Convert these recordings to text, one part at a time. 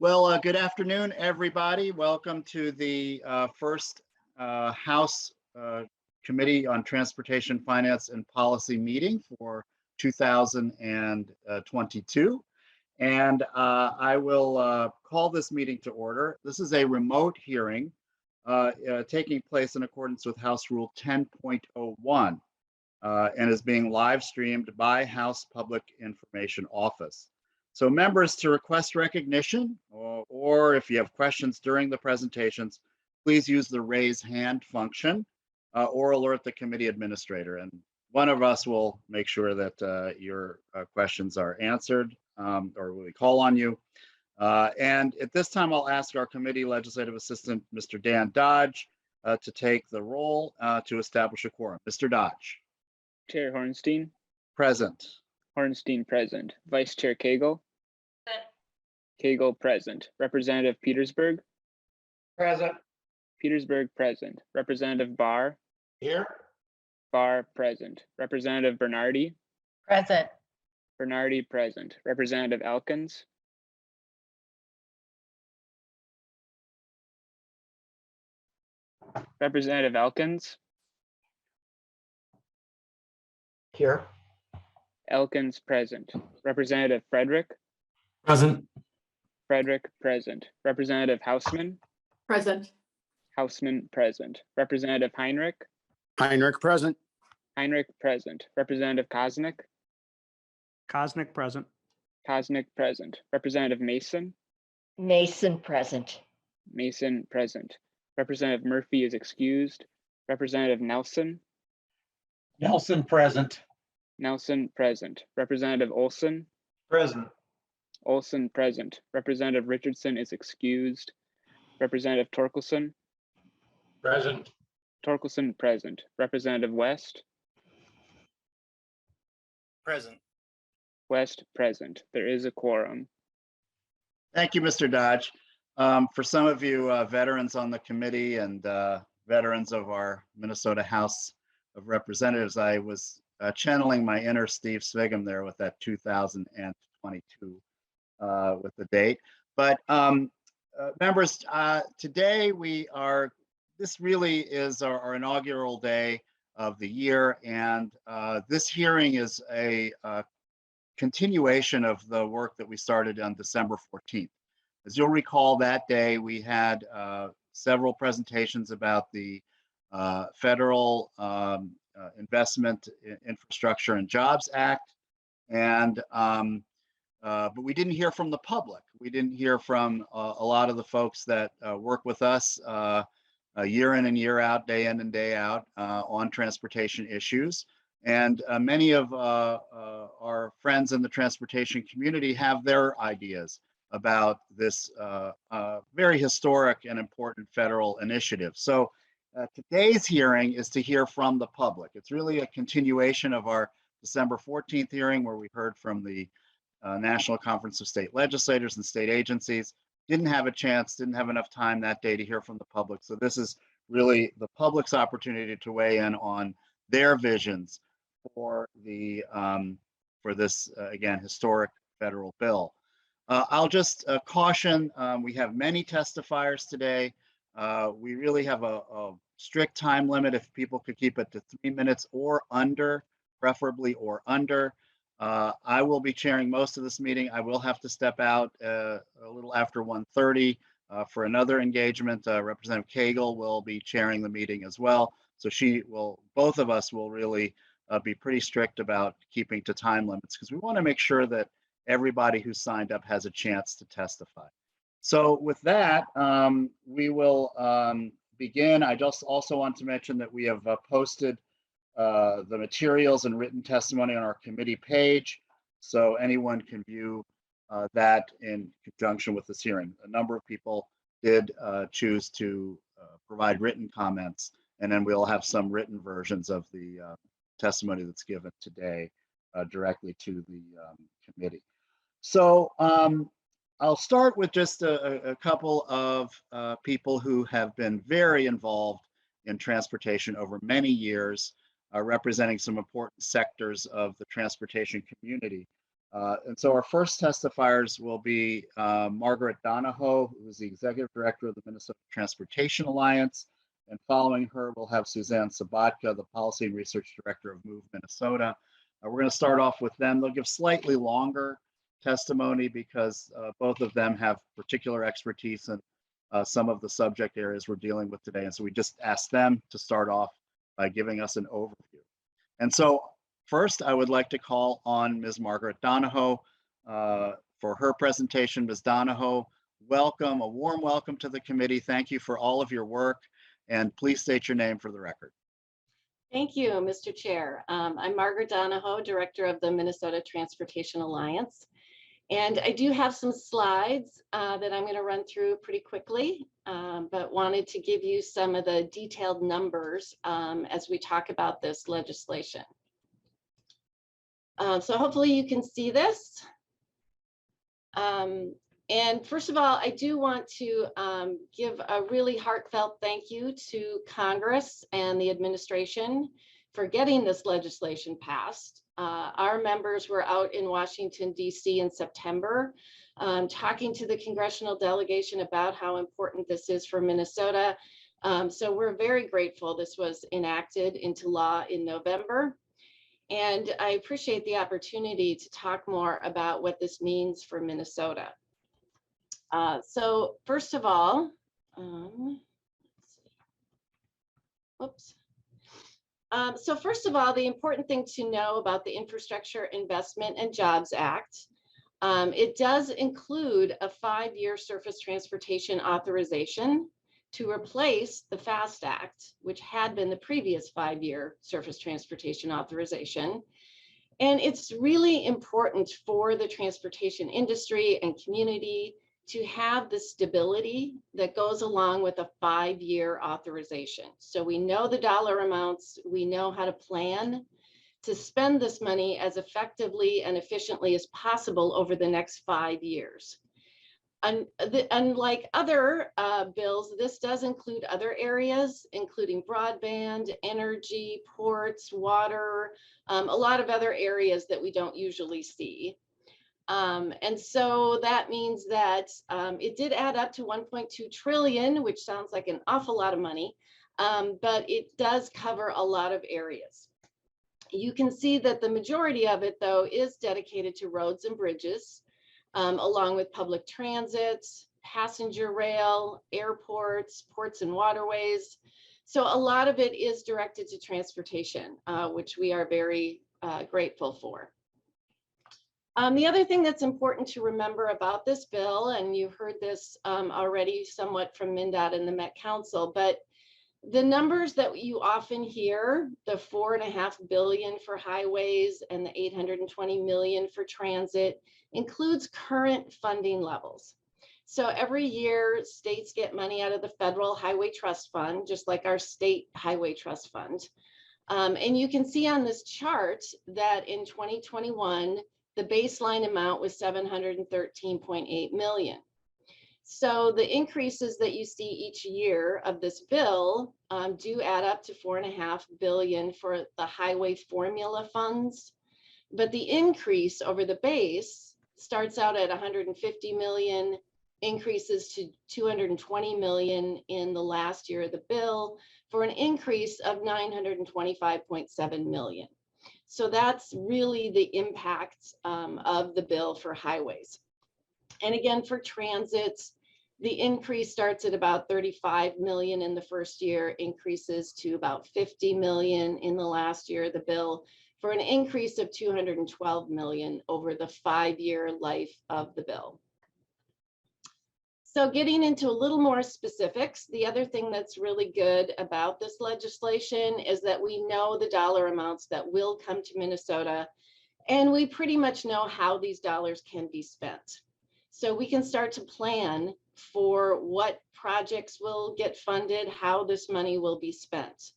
Well, good afternoon, everybody. Welcome to the first House Committee on Transportation, Finance, and Policy meeting for 2022. And I will call this meeting to order. This is a remote hearing taking place in accordance with House Rule 10.01 and is being live streamed by House Public Information Office. So members, to request recognition or if you have questions during the presentations, please use the raise hand function or alert the committee administrator. And one of us will make sure that your questions are answered or we call on you. And at this time, I'll ask our committee legislative assistant, Mr. Dan Dodge, to take the roll to establish a quorum. Mr. Dodge. Chair Hornstein. Present. Hornstein present. Vice Chair Cagle. Cagle present. Representative Petersburg. Present. Petersburg present. Representative Barr. Here. Barr present. Representative Bernardi. Present. Bernardi present. Representative Elkins. Representative Elkins. Here. Elkins present. Representative Frederick. Present. Frederick present. Representative Hausman. Present. Hausman present. Representative Heinrich. Heinrich present. Heinrich present. Representative Kosnick. Kosnick present. Kosnick present. Representative Mason. Mason present. Mason present. Representative Murphy is excused. Representative Nelson. Nelson present. Nelson present. Representative Olson. Present. Olson present. Representative Richardson is excused. Representative Torkelson. Present. Torkelson present. Representative West. Present. West present. There is a quorum. Thank you, Mr. Dodge. For some of you veterans on the committee and veterans of our Minnesota House of Representatives, I was channeling my inner Steve Svigum there with that 2022 with the date. But members, today this really is our inaugural day of the year, and this hearing is a continuation of the work that we started on December 14th. As you'll recall, that day we had several presentations about the Federal Investment in Infrastructure and Jobs Act, and but we didn't hear from the public. We didn't hear from a lot of the folks that work with us year in and year out, day in and day out on transportation issues. And many of our friends in the transportation community have their ideas about this very historic and important federal initiative. So today's hearing is to hear from the public. It's really a continuation of our December 14th hearing, where we heard from the National Conference of State Legislators and state agencies. Didn't have enough time that day to hear from the public. So this is really the public's opportunity to weigh in on their visions for the for this again historic federal bill. I'll just caution, we have many testifiers today. We really have a strict time limit. If people could keep it to 3 minutes or under, preferably or under. I will be chairing most of this meeting. I will have to step out a little after 1:30 for another engagement. Representative Cagle will be chairing the meeting as well. So both of us will really be pretty strict about keeping to time limits, because we want to make sure that everybody who signed up has a chance to testify. So with that, we will begin. I just also want to mention that we have posted the materials and written testimony on our committee page, so anyone can view that in conjunction with this hearing. A number of people did choose to provide written comments, and then we'll have some written versions of the testimony that's given today directly to the committee. So I'll start with just a couple of people who have been very involved in transportation over many years, representing some important sectors of the transportation community. And so our first testifiers will be Margaret Donohoe, who is the Executive Director of the Minnesota Transportation Alliance. And following her, we'll have Suzanne Sabatka, the Policy and Research Director of Move Minnesota. We're going to start off with them. They'll give slightly longer testimony because both of them have particular expertise in some of the subject areas we're dealing with today. And so we just asked them to start off by giving us an overview. And so first, I would like to call on Ms. Margaret Donohoe for her presentation. Ms. Donohoe, welcome, a warm welcome to the committee. Thank you for all of your work. And please state your name for the record. Thank you, Mr. Chair. I'm Margaret Donohoe, Director of the Minnesota Transportation Alliance. And I do have some slides that I'm going to run through pretty quickly, but wanted to give you some of the detailed numbers as we talk about this legislation. So hopefully you can see this. And first of all, I do want to give a really heartfelt thank you to Congress and the administration for getting this legislation passed. Our members were out in Washington, D.C. in September, talking to the congressional delegation about how important this is for Minnesota. So we're very grateful this was enacted into law in November. And I appreciate the opportunity to talk more about what this means for Minnesota. So first of all, let's see. Whoops. So first of all, the important thing to know about the Infrastructure Investment and Jobs Act, it does include a 5-year surface transportation authorization to replace the FAST Act, which had been the previous 5-year surface transportation authorization. And it's really important for the transportation industry and community to have the stability that goes along with a 5-year authorization. So we know the dollar amounts, we know how to plan to spend this money as effectively and efficiently as possible over the next 5 years. Unlike other bills, this does include other areas, including broadband, energy, ports, water, a lot of other areas that we don't usually see. And so that means that it did add up to 1.2 trillion, which sounds like an awful lot of money, but it does cover a lot of areas. You can see that the majority of it, though, is dedicated to roads and bridges, along with public transit, passenger rail, airports, ports and waterways. So a lot of it is directed to transportation, which we are very grateful for. The other thing that's important to remember about this bill, and you heard this already somewhat from MnDOT and the Met Council, but the numbers that you often hear, the $4.5 billion for highways and the $820 million for transit, includes current funding levels. So every year, states get money out of the Federal Highway Trust Fund, just like our state highway trust fund. And you can see on this chart that in 2021, the baseline amount was $713.8 million. So the increases that you see each year of this bill do add up to $4.5 billion for the highway formula funds. But the increase over the base starts out at 150 million, increases to 220 million in the last year of the bill for an increase of 925.7 million. So that's really the impact of the bill for highways. And again, for transit, the increase starts at about 35 million in the first year, increases to about 50 million in the last year of the bill, for an increase of 212 million over the 5-year life of the bill. So getting into a little more specifics, the other thing that's really good about this legislation is that we know the dollar amounts that will come to Minnesota, and we pretty much know how these dollars can be spent. So we can start to plan for what projects will get funded, how this money will be spent.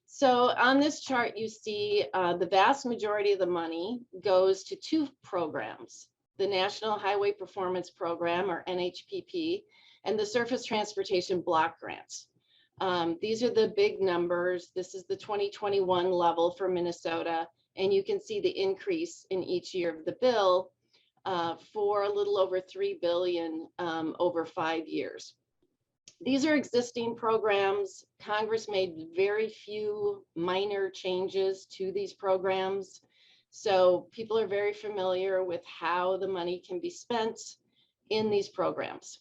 So on this chart, you see the vast majority of the money goes to 2 programs, the National Highway Performance Program, or NHPP, and the Surface Transportation Block Grants. These are the big numbers. This is the 2021 level for Minnesota, And you can see the increase in each year of the bill for a little over $3 billion over 5 years. These are existing programs. Congress made very few minor changes to these programs. So people are very familiar with how the money can be spent in these programs.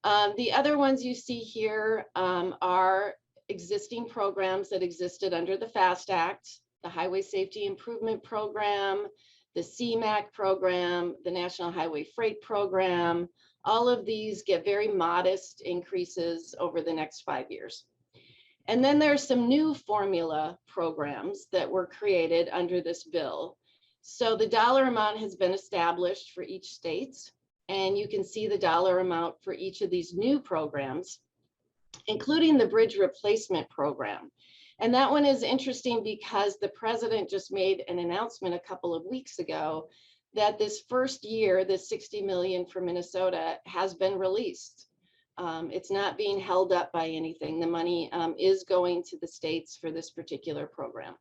The other ones you see here are existing programs that existed under the FAST Act, the Highway Safety Improvement Program, the CMAQ program, the National Highway Freight Program. All of these get very modest increases over the next 5 years. And then there's some new formula programs that were created under this bill. So the dollar amount has been established for each state, and you can see the dollar amount for each of these new programs, including the bridge replacement program. And that one is interesting because the president just made an announcement a couple of weeks ago that this first year, this $60 million for Minnesota has been released. It's not being held up by anything. The money is going to the states for this particular program.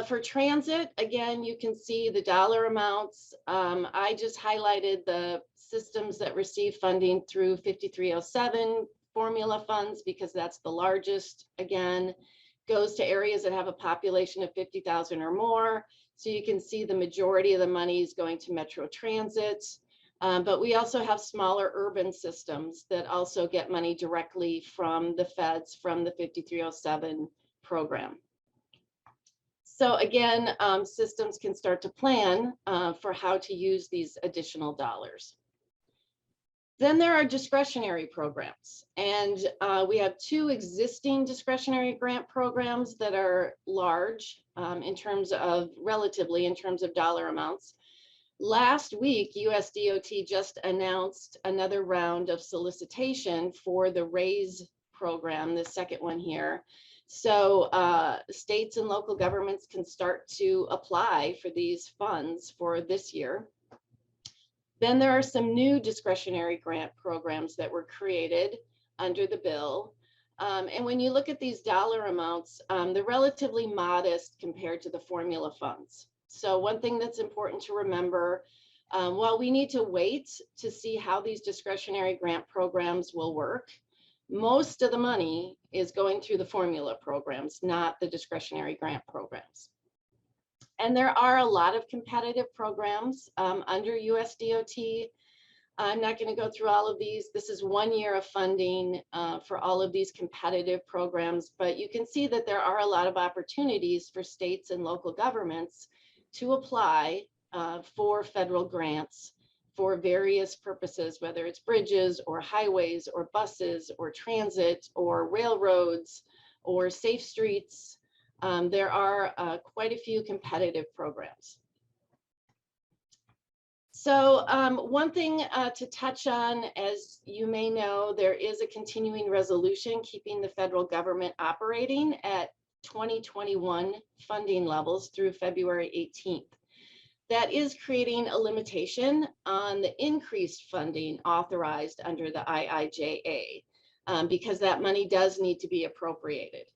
For transit, again, you can see the dollar amounts. I just highlighted the systems that receive funding through 5307 formula funds because that's the largest. Again, goes to areas that have a population of 50,000 or more. So you can see the majority of the money is going to Metro Transit. But we also have smaller urban systems that also get money directly from the feds from the 5307 program. So again, systems can start to plan for how to use these additional dollars. Then there are discretionary programs, and we have 2 existing discretionary grant programs that are large relatively in terms of dollar amounts. Last week, USDOT just announced another round of solicitation for the RAISE program, the second one here. So states and local governments can start to apply for these funds for this year. Then there are some new discretionary grant programs that were created under the bill. And when you look at these dollar amounts, they're relatively modest compared to the formula funds. So one thing that's important to remember, while we need to wait to see how these discretionary grant programs will work, most of the money is going through the formula programs, not the discretionary grant programs. And there are a lot of competitive programs under USDOT. I'm not going to go through all of these. This is 1 year of funding for all of these competitive programs, but you can see that there are a lot of opportunities for states and local governments to apply for federal grants for various purposes, whether it's bridges or highways or buses or transit or railroads or safe streets. There are quite a few competitive programs. So one thing to touch on, as you may know, there is a continuing resolution keeping the federal government operating at 2021 funding levels through February 18th. That is creating a limitation on the increased funding authorized under the IIJA because that money does need to be appropriated.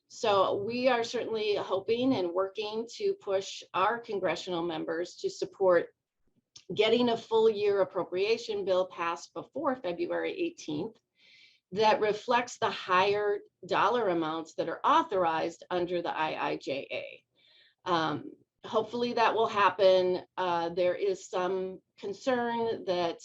So we are certainly hoping and working to push our congressional members to support getting a full year appropriation bill passed before February 18th that reflects the higher dollar amounts that are authorized under the IIJA. Hopefully that will happen. There is some concern that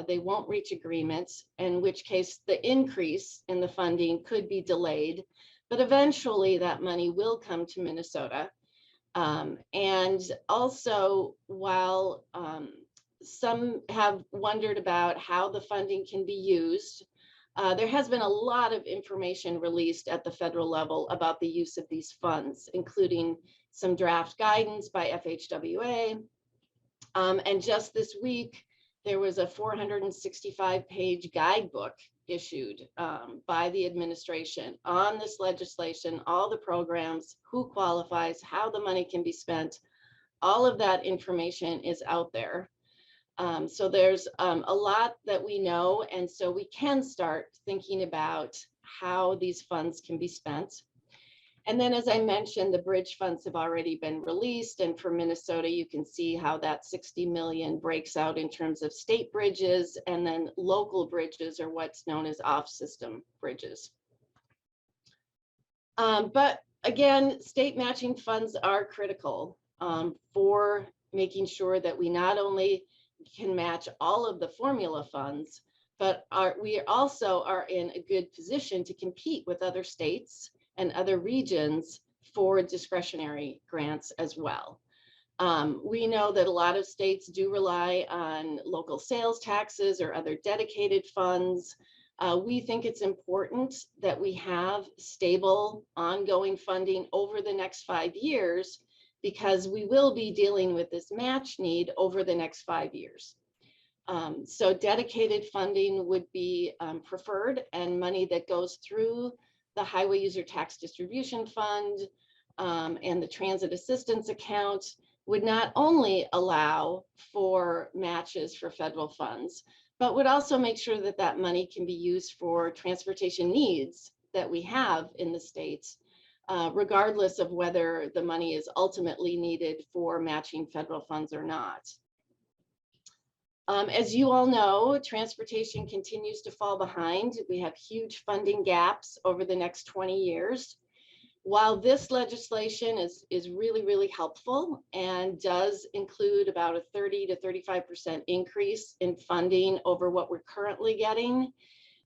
they won't reach agreements, in which case the increase in the funding could be delayed, but eventually that money will come to Minnesota. And also, while some have wondered about how the funding can be used, there has been a lot of information released at the federal level about the use of these funds, including some draft guidance by FHWA. And just this week, there was a 465-page guidebook issued by the administration on this legislation, all the programs, who qualifies, how the money can be spent. All of that information is out there. So there's a lot that we know, and so we can start thinking about how these funds can be spent. And then, as I mentioned, the bridge funds have already been released. And for Minnesota, you can see how that 60 million breaks out in terms of state bridges, and then local bridges are what's known as off-system bridges. But again, state matching funds are critical for making sure that we not only can match all of the formula funds, but we also are in a good position to compete with other states and other regions for discretionary grants as well. We know that a lot of states do rely on local sales taxes or other dedicated funds. We think it's important that we have stable, ongoing funding over the next 5 years, because we will be dealing with this match need over the next 5 years. So dedicated funding would be preferred, and money that goes through the Highway User Tax Distribution Fund and the Transit Assistance Account would not only allow for matches for federal funds, but would also make sure that that money can be used for transportation needs that we have in the states, regardless of whether the money is ultimately needed for matching federal funds or not. As you all know, transportation continues to fall behind. We have huge funding gaps over the next 20 years. While this legislation is really, really helpful and does include about a 30 to 35% increase in funding over what we're currently getting,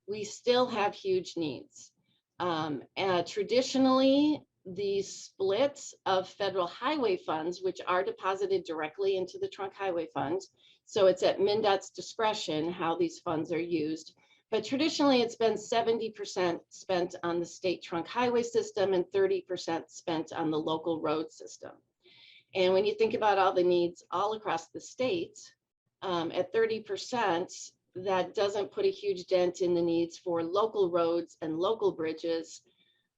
we still have huge needs. Traditionally, the splits of federal highway funds, which are deposited directly into the Trunk Highway Fund, so it's at MnDOT's discretion how these funds are used. But traditionally, it's been 70% spent on the state trunk highway system and 30% spent on the local road system. And when you think about all the needs all across the state, at 30%, that doesn't put a huge dent in the needs for local roads and local bridges.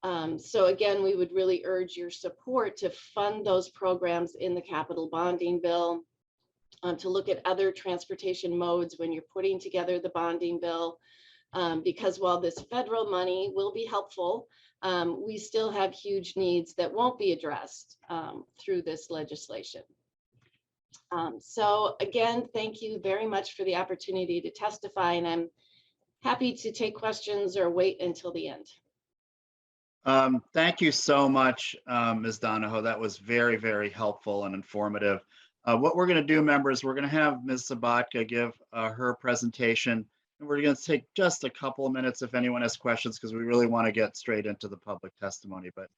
So again, we would really urge your support to fund those programs in the capital bonding bill, to look at other transportation modes when you're putting together the bonding bill, because while this federal money will be helpful, we still have huge needs that won't be addressed through this legislation. So again, thank you very much for the opportunity to testify, and I'm happy to take questions or wait until the end. Thank you so much, Ms. Donohoe. That was very, very helpful and informative. What we're going to do, members, we're going to have Ms. Sabatka give her presentation, and we're going to take just a couple of minutes if anyone has questions, because we really want to get straight into the public testimony. But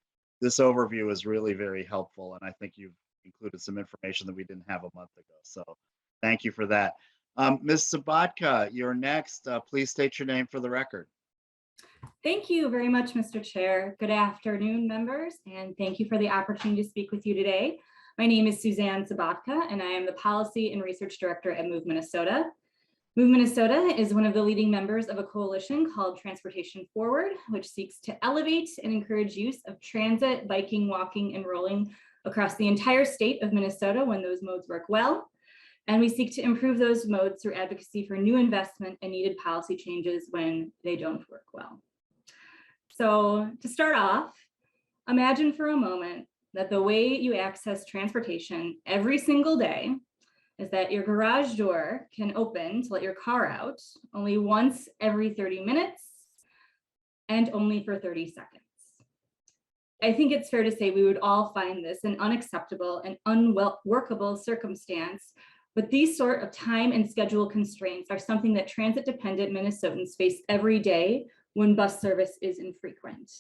this overview is really very helpful, and I think you've included some information that we didn't have a month ago. So thank you for that. Ms. Sabatka, you're next. Please state your name for the record. Thank you very much, Mr. Chair. Good afternoon, members, and thank you for the opportunity to speak with you today. My name is Suzanne Sabatka, and I am the Policy and Research Director at Move Minnesota. Move Minnesota is one of the leading members of a coalition called Transportation Forward, which seeks to elevate and encourage use of transit, biking, walking, and rolling across the entire state of Minnesota when those modes work well. And we seek to improve those modes through advocacy for new investment and needed policy changes when they don't work well. So to start off, imagine for a moment that the way you access transportation every single day is that your garage door can open to let your car out only once every 30 minutes and only for 30 seconds. I think it's fair to say we would all find this an unacceptable and unworkable circumstance, but these sort of time and schedule constraints are something that transit-dependent Minnesotans face every day when bus service is infrequent.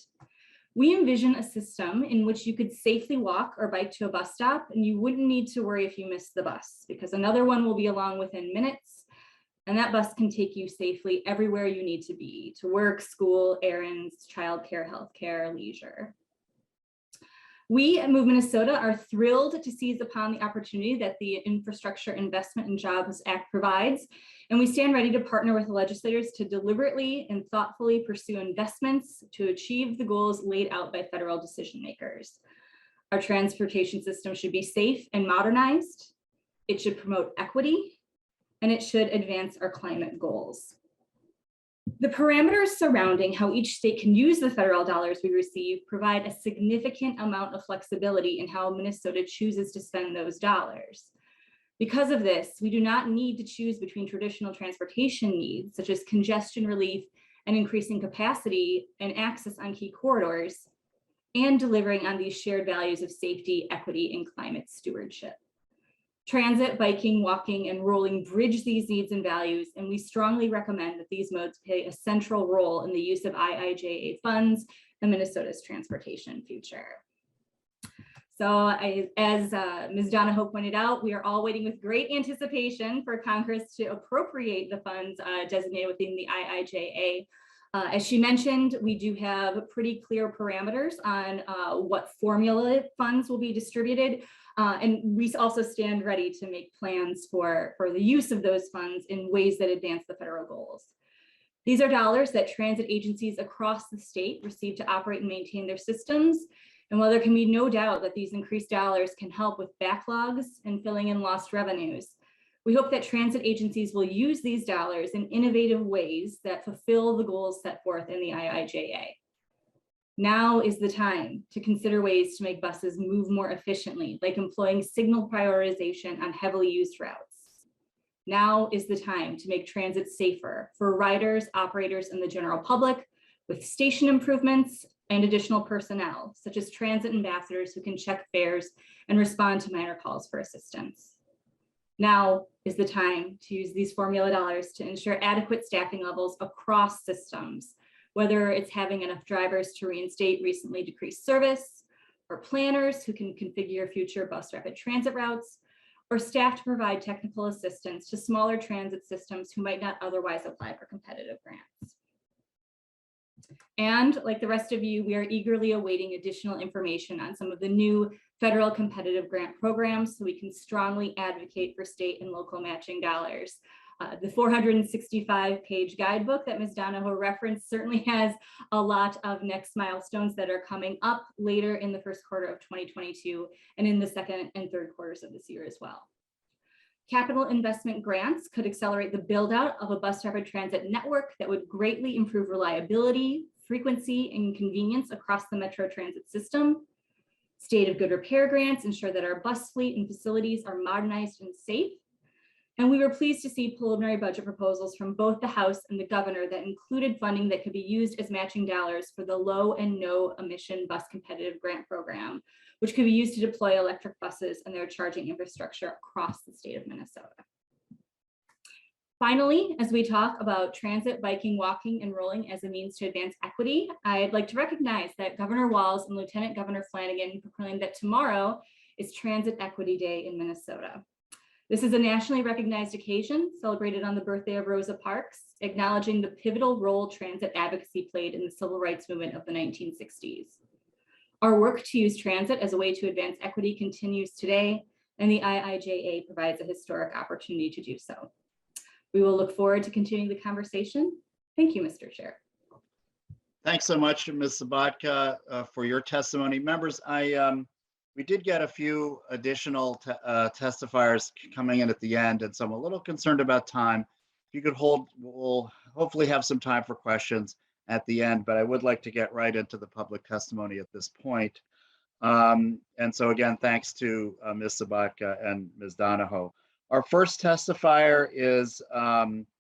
We envision a system in which you could safely walk or bike to a bus stop, and you wouldn't need to worry if you missed the bus, because another one will be along within minutes, and that bus can take you safely everywhere you need to be, to work, school, errands, childcare, healthcare, leisure. We at Move Minnesota are thrilled to seize upon the opportunity that the Infrastructure Investment and Jobs Act provides, and we stand ready to partner with the legislators to deliberately and thoughtfully pursue investments to achieve the goals laid out by federal decision makers. Our transportation system should be safe and modernized, it should promote equity, and it should advance our climate goals. The parameters surrounding how each state can use the federal dollars we receive provide a significant amount of flexibility in how Minnesota chooses to spend those dollars. Because of this, we do not need to choose between traditional transportation needs, such as congestion relief and increasing capacity and access on key corridors, and delivering on these shared values of safety, equity, and climate stewardship. Transit, biking, walking, and rolling bridge these needs and values, and we strongly recommend that these modes play a central role in the use of IIJA funds and Minnesota's transportation future. So as Ms. Donohoe pointed out, we are all waiting with great anticipation for Congress to appropriate the funds designated within the IIJA. As she mentioned, we do have pretty clear parameters on what formula funds will be distributed. And we also stand ready to make plans for the use of those funds in ways that advance the federal goals. These are dollars that transit agencies across the state receive to operate and maintain their systems. And while there can be no doubt that these increased dollars can help with backlogs and filling in lost revenues, we hope that transit agencies will use these dollars in innovative ways that fulfill the goals set forth in the IIJA. Now is the time to consider ways to make buses move more efficiently, like employing signal prioritization on heavily used routes. Now is the time to make transit safer for riders, operators, and the general public, with station improvements and additional personnel, such as transit ambassadors who can check fares and respond to minor calls for assistance. Now is the time to use these formula dollars to ensure adequate staffing levels across systems, whether it's having enough drivers to reinstate recently decreased service, or planners who can configure future bus rapid transit routes, or staff to provide technical assistance to smaller transit systems who might not otherwise apply for competitive grants. And like the rest of you, we are eagerly awaiting additional information on some of the new federal competitive grant programs so we can strongly advocate for state and local matching dollars. The 465-page guidebook that Ms. Donohoe referenced certainly has a lot of next milestones that are coming up later in the first quarter of 2022 and in the second and third quarters of this year as well. Capital investment grants could accelerate the build out of a bus rapid transit network that would greatly improve reliability, frequency, and convenience across the Metro Transit system. State of good repair grants ensure that our bus fleet and facilities are modernized and safe. And we were pleased to see preliminary budget proposals from both the House and the governor that included funding that could be used as matching dollars for the low and no emission bus competitive grant program, which could be used to deploy electric buses and their charging infrastructure across the state of Minnesota. Finally, as we talk about transit, biking, walking, and rolling as a means to advance equity, I'd like to recognize that Governor Walz and Lieutenant Governor Flanagan proclaimed that tomorrow is Transit Equity Day in Minnesota. This is a nationally recognized occasion celebrated on the birthday of Rosa Parks, acknowledging the pivotal role transit advocacy played in the civil rights movement of the 1960s. Our work to use transit as a way to advance equity continues today, and the IIJA provides a historic opportunity to do so. We will look forward to continuing the conversation. Thank you, Mr. Chair. Thanks so much, Ms. Sabatka, for your testimony. Members, we did get a few additional testifiers coming in at the end, and so I'm a little concerned about time. If you could hold, we'll hopefully have some time for questions at the end, but I would like to get right into the public testimony at this point. And so again, thanks to Ms. Sabatka and Ms. Donohoe. Our first testifier is Bellam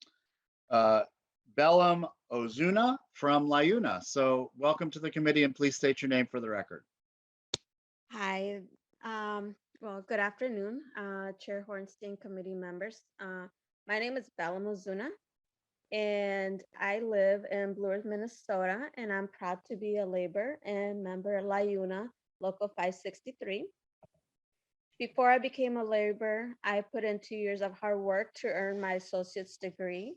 Ozuna from LiUNA. So welcome to the committee, and please state your name for the record. Hi, well, good afternoon, Chair Hornstein, committee members. My name is Bellam Ozuna, and I live in Blue Earth, Minnesota, and I'm proud to be a labor and member of LiUNA, Local 563. Before I became a laborer, I put in 2 years of hard work to earn my associate's degree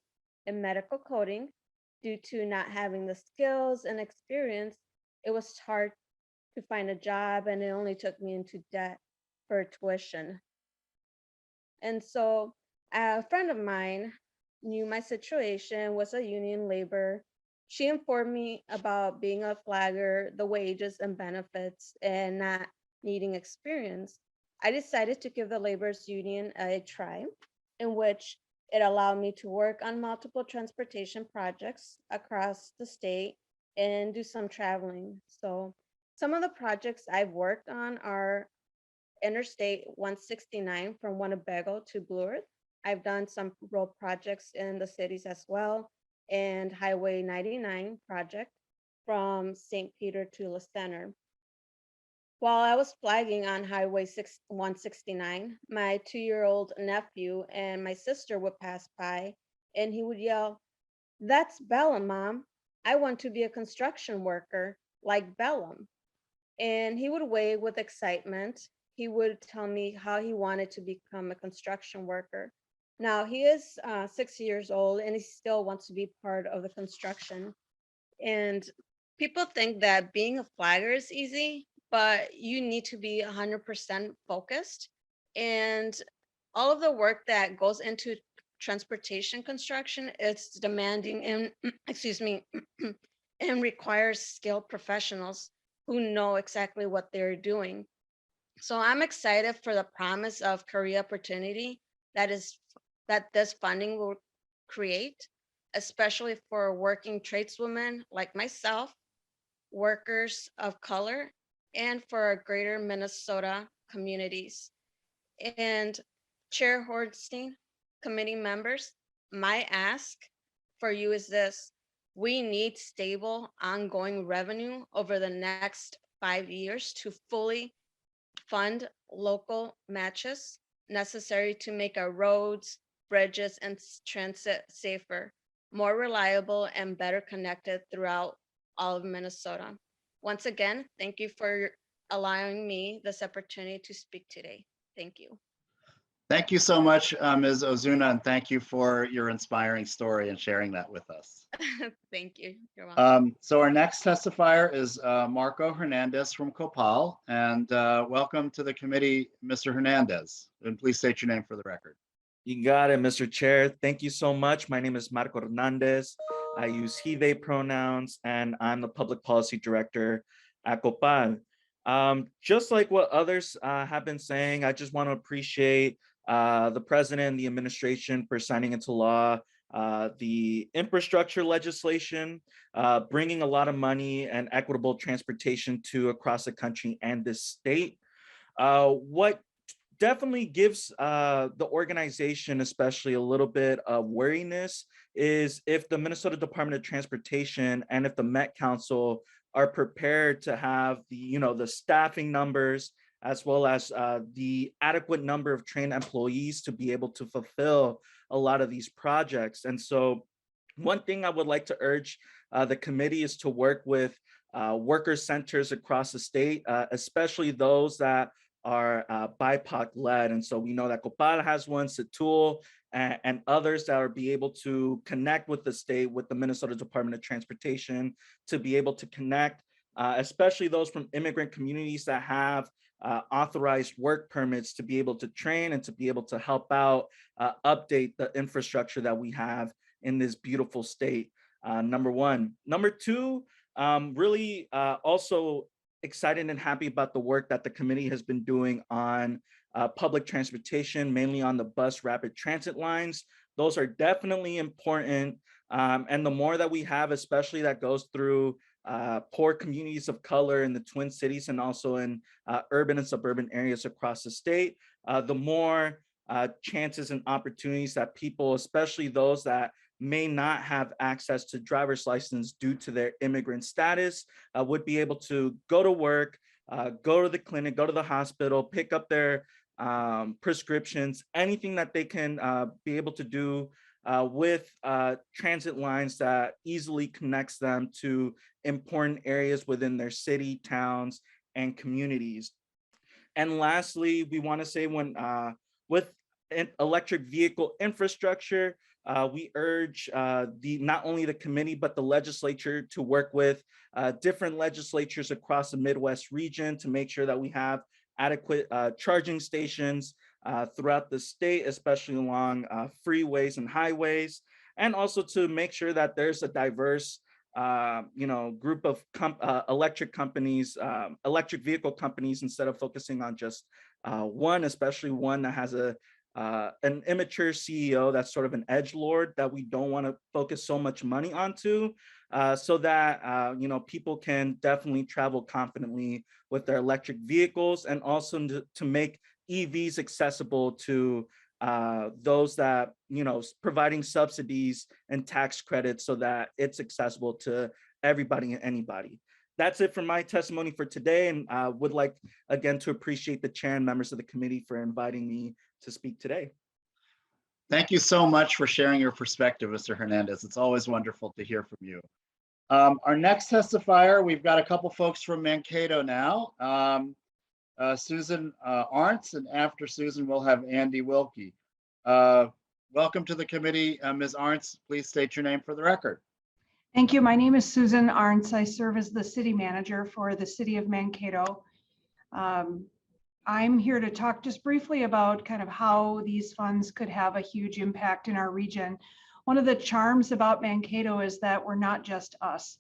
in medical coding. Due to not having the skills and experience, it was hard to find a job, and it only took me into debt for tuition. And so a friend of mine knew my situation, was a union laborer. She informed me about being a flagger, the wages and benefits, and not needing experience. I decided to give the laborers union a try, in which It allowed me to work on multiple transportation projects across the state and do some traveling. So some of the projects I've worked on are Interstate 169 from Winnebago to Blue Earth. I've done some road projects in the cities as well, and Highway 99 project from St. Peter to La Center. While I was flagging on Highway 169, my 2-year-old nephew and my sister would pass by and he would yell, "That's Bellum, Mom. I want to be a construction worker like Bellum." And he would wave with excitement. He would tell me how he wanted to become a construction worker. Now he is 6 years old and he still wants to be part of the construction. And people think that being a flagger is easy, but you need to be 100% focused. And all of the work that goes into transportation construction, it's demanding and, excuse me, and requires skilled professionals who know exactly what they're doing. So I'm excited for the promise of career opportunity that this funding will create, especially for working tradeswomen like myself, workers of color, and for our greater Minnesota communities. And Chair Hornstein, committee members, my ask for you is this: we need stable, ongoing revenue over the next 5 years to fully fund local matches necessary to make our roads, bridges, and transit safer, more reliable, and better connected throughout all of Minnesota. Once again, thank you for allowing me this opportunity to speak today. Thank you. Thank you so much, Ms. Ozuna, and thank you for your inspiring story and sharing that with us. Thank you. You're welcome. So our next testifier is Marco Hernandez from Copal, and welcome to the committee, Mr. Hernandez. And please state your name for the record. You got it, Mr. Chair. Thank you so much. My name is Marco Hernandez. I use he, they pronouns, and I'm the Public Policy Director at Copal. Just like what others have been saying, I just want to appreciate the President and the administration for signing into law the infrastructure legislation, bringing a lot of money and equitable transportation to across the country and this state. What definitely gives the organization especially a little bit of wariness is if the Minnesota Department of Transportation and if the Met Council are prepared to have the staffing numbers as well as the adequate number of trained employees to be able to fulfill a lot of these projects. And so one thing I would like to urge the committee is to work with worker centers across the state, especially those that are BIPOC led. And so we know that Copal has one, Setul, and others that are be able to connect with the state, with the Minnesota Department of Transportation, to be able to connect, especially those from immigrant communities that have authorized work permits to be able to train and to be able to help out update the infrastructure that we have in this beautiful state. Number one. Number two, really also excited and happy about the work that the committee has been doing on public transportation, mainly on the bus rapid transit lines. Those are definitely important. And the more that we have, especially that goes through poor communities of color in the Twin Cities and also in urban and suburban areas across the state, the more chances and opportunities that people, especially those that may not have access to driver's license due to their immigrant status, would be able to go to work, go to the clinic, go to the hospital, pick up their prescriptions, anything that they can be able to do with transit lines that easily connects them to important areas within their city, towns, and communities. And lastly, we want to say with electric vehicle infrastructure, we urge not only the committee, but the legislature to work with different legislatures across the Midwest region to make sure that we have adequate charging stations throughout the state, especially along freeways and highways, and also to make sure that there's a diverse group of electric companies, electric vehicle companies, instead of focusing on just one, especially one that has a an immature CEO that's sort of an edgelord that we don't want to focus so much money onto, so that people can definitely travel confidently with their electric vehicles, and also to make EVs accessible to those that, providing subsidies and tax credits so that it's accessible to everybody and anybody. That's it for my testimony for today, and I would like again to appreciate the chair and members of the committee for inviting me to speak today. Thank you so much for sharing your perspective, Mr. Hernandez. It's always wonderful to hear from you. Our next testifier, we've got a couple folks from Mankato now. Susan Arntz, and after Susan, we'll have Andy Wilkie. Welcome to the committee, Ms. Arntz. Please state your name for the record. Thank you. My name is Susan Arntz. I serve as the city manager for the city of Mankato. I'm here to talk just briefly about kind of how these funds could have a huge impact in our region. One of the charms about Mankato is that we're not just us.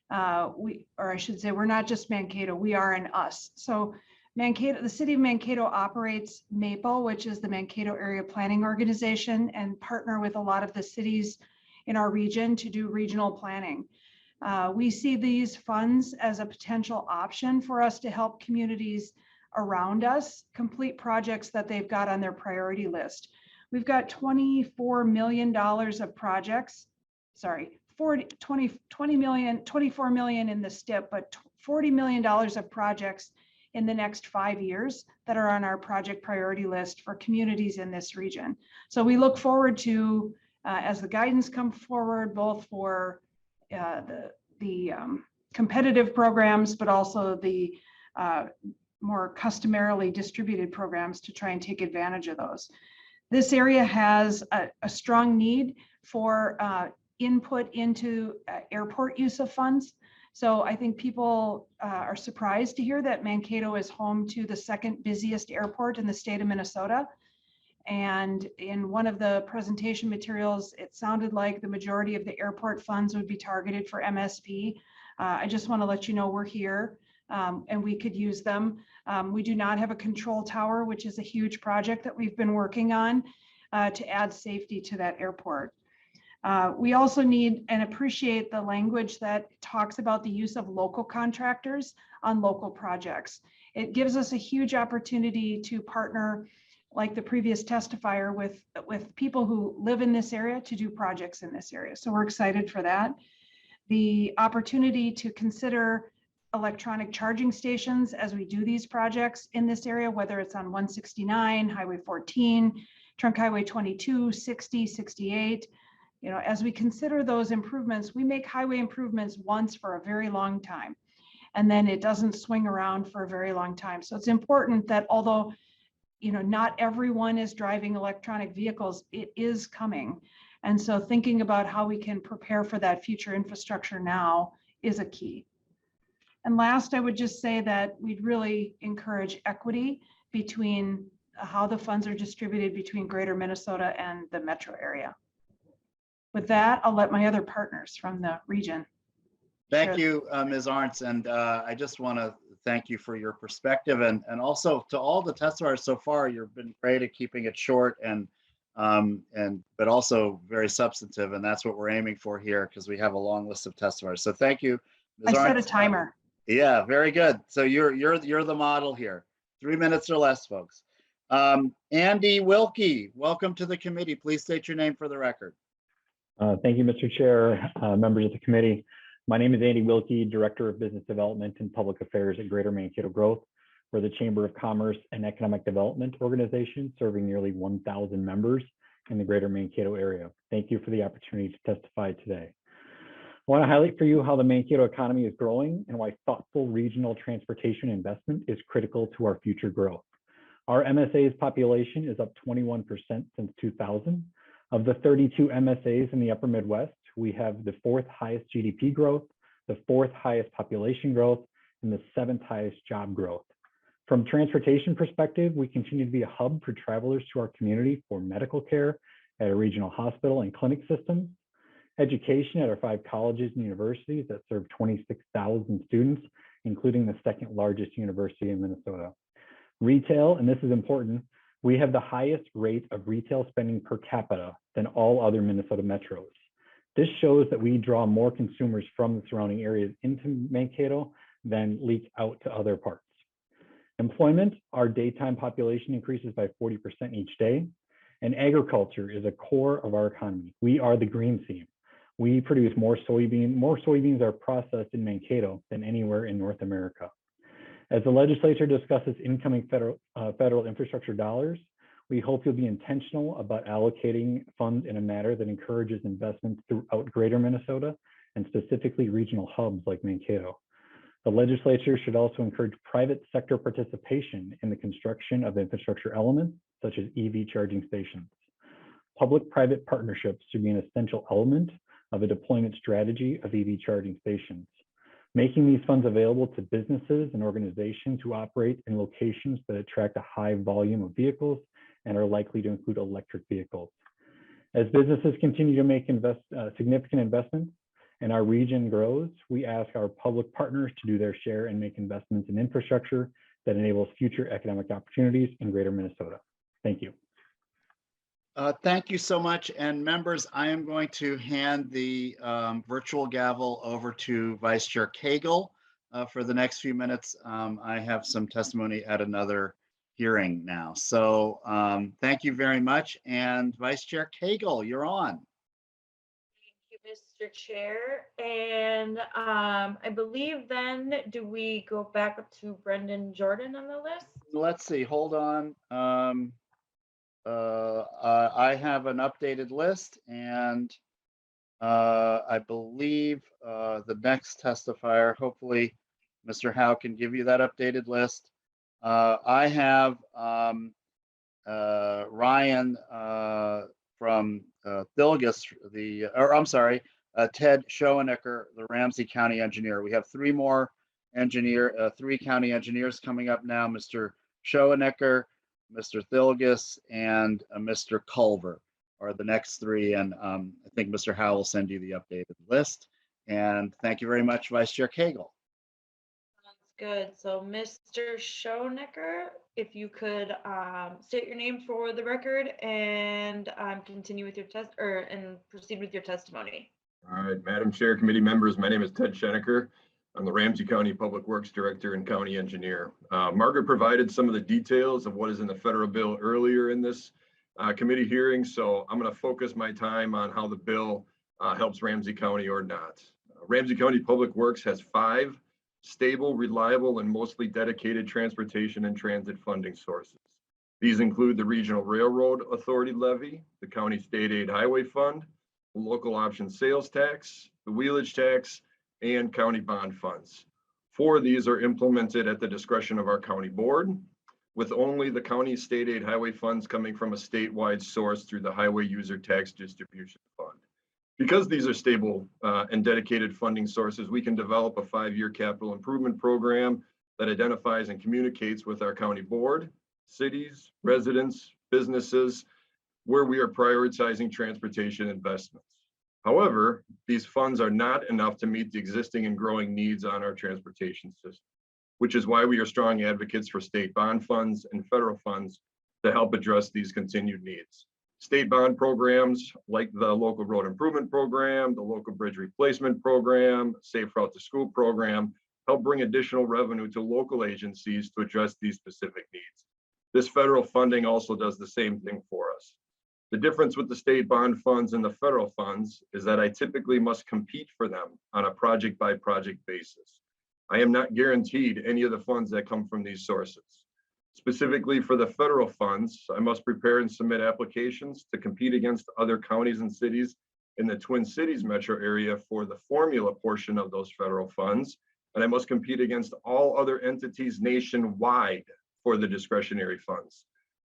We're not just Mankato, we are an us. So Mankato, the city of Mankato operates MAPLE, which is the Mankato Area Planning Organization, and partner with a lot of the cities in our region to do regional planning. We see these funds as a potential option for us to help communities around us complete projects that they've got on their priority list. We've got $24 million of projects, sorry, 24 million in the STIP, but $40 million of projects in the next 5 years that are on our project priority list for communities in this region. So we look forward to, as the guidance comes forward, both for the competitive programs, but also the more customarily distributed programs to try and take advantage of those. This area has a strong need for input into airport use of funds. So I think people are surprised to hear that Mankato is home to the second busiest airport in the state of Minnesota. And in one of the presentation materials, it sounded like the majority of the airport funds would be targeted for MSP. I just want to let you know we're here and we could use them. We do not have a control tower, which is a huge project that we've been working on to add safety to that airport. We also need and appreciate the language that talks about the use of local contractors on local projects. It gives us a huge opportunity to partner, like the previous testifier, with people who live in this area to do projects in this area. So we're excited for that. The opportunity to consider electronic charging stations as we do these projects in this area, whether it's on 169, Highway 14, Trunk Highway 22, 60, 68. As we consider those improvements, we make highway improvements once for a very long time, and then it doesn't swing around for a very long time. So it's important that although not everyone is driving electronic vehicles, it is coming. And so thinking about how we can prepare for that future infrastructure now is a key. And last, I would just say that we'd really encourage equity between how the funds are distributed between Greater Minnesota and the metro area. With that, I'll let my other partners from the region. Thank you, Ms. Arntz. And I just want to thank you for your perspective, and also to all the testifiers so far. You've been great at keeping it short but also very substantive, and that's what we're aiming for here because we have a long list of testifiers. So thank you, Ms. Arntz. I set a timer. Yeah, very good. So you're the model here. 3 minutes or less, folks. Andy Wilkie, welcome to the committee. Please state your name for the record. Thank you, Mr. Chair, members of the committee. My name is Andy Wilkie, Director of Business Development and Public Affairs at Greater Mankato Growth. We're the Chamber of Commerce and Economic Development organization serving nearly 1,000 members in the Greater Mankato area. Thank you for the opportunity to testify today. I want to highlight for you how the Mankato economy is growing and why thoughtful regional transportation investment is critical to our future growth. Our MSA's population is up 21% since 2000. Of the 32 MSAs in the upper Midwest, we have the 4th highest GDP growth, the 4th highest population growth, and the 7th highest job growth. From transportation perspective, we continue to be a hub for travelers to our community for medical care at a regional hospital and clinic system, education at our 5 colleges and universities that serve 26,000 students, including the 2nd largest university in Minnesota. Retail, and this is important, We have the highest rate of retail spending per capita than all other Minnesota metros. This shows that we draw more consumers from the surrounding areas into Mankato than leak out to other parts. Employment, our daytime population increases by 40% each day, and agriculture is a core of our economy. We are the green seam. We produce more soybeans. More soybeans are processed in Mankato than anywhere in North America. As the legislature discusses incoming federal infrastructure dollars, we hope you'll be intentional about allocating funds in a manner that encourages investments throughout greater Minnesota and specifically regional hubs like Mankato. The legislature should also encourage private sector participation in the construction of infrastructure elements, such as EV charging stations. Public-private partnerships should be an essential element of a deployment strategy of EV charging stations. Making these funds available to businesses and organizations who operate in locations that attract a high volume of vehicles and are likely to include electric vehicles. As businesses continue to make significant investments and our region grows, we ask our public partners to do their share and make investments in infrastructure that enables future economic opportunities in greater Minnesota. Thank you. Thank you so much. And members, I am going to hand the virtual gavel over to Vice Chair Cagle for the next few minutes. I have some testimony at another hearing now. So thank you very much. And Vice Chair Cagle, you're on. Thank you, Mr. Chair. And I believe then, do we go back up to Brendan Jordan on the list? Let's see, hold on. I have an updated list, and I believe the next testifier, hopefully Mr. Howe can give you that updated list. I have Ryan from Thilgus, Ted Schoenecker, the Ramsey County engineer. We have three more three county engineers coming up now, Mr. Schoenecker, Mr. Thilgus, and Mr. Calver are the next three. And I think Mr. Howe will send you the updated list. And thank you very much, Vice Chair Cagle. Sounds good. So Mr. Schoenecker, if you could state your name for the record and continue with your and proceed with your testimony. All right, Madam Chair, committee members, my name is Ted Schoenecker. I'm the Ramsey County Public Works Director and County Engineer. Margaret provided some of the details of what is in the federal bill earlier in this committee hearing, so I'm going to focus my time on how the bill helps Ramsey County or not. Ramsey County Public Works has 5 stable, reliable, and mostly dedicated transportation and transit funding sources. These include the Regional Railroad Authority levy, the County State Aid Highway Fund, the Local Option Sales Tax, the Wheelage Tax, and county bond funds. 4 of these are implemented at the discretion of our county board, with only the county state aid highway funds coming from a statewide source through the Highway User Tax Distribution Fund. Because these are stable and dedicated funding sources, we can develop a 5-year capital improvement program that identifies and communicates with our county board, cities, residents, businesses, where we are prioritizing transportation investments. However, these funds are not enough to meet the existing and growing needs on our transportation system, which is why we are strong advocates for state bond funds and federal funds to help address these continued needs. State bond programs like the Local Road Improvement Program, the Local Bridge Replacement Program, Safe Route to School Program, help bring additional revenue to local agencies to address these specific needs. This federal funding also does the same thing for us. The difference with the state bond funds and the federal funds is that I typically must compete for them on a project-by-project basis. I am not guaranteed any of the funds that come from these sources. Specifically for the federal funds, I must prepare and submit applications to compete against other counties and cities in the Twin Cities metro area for the formula portion of those federal funds, and I must compete against all other entities nationwide for the discretionary funds.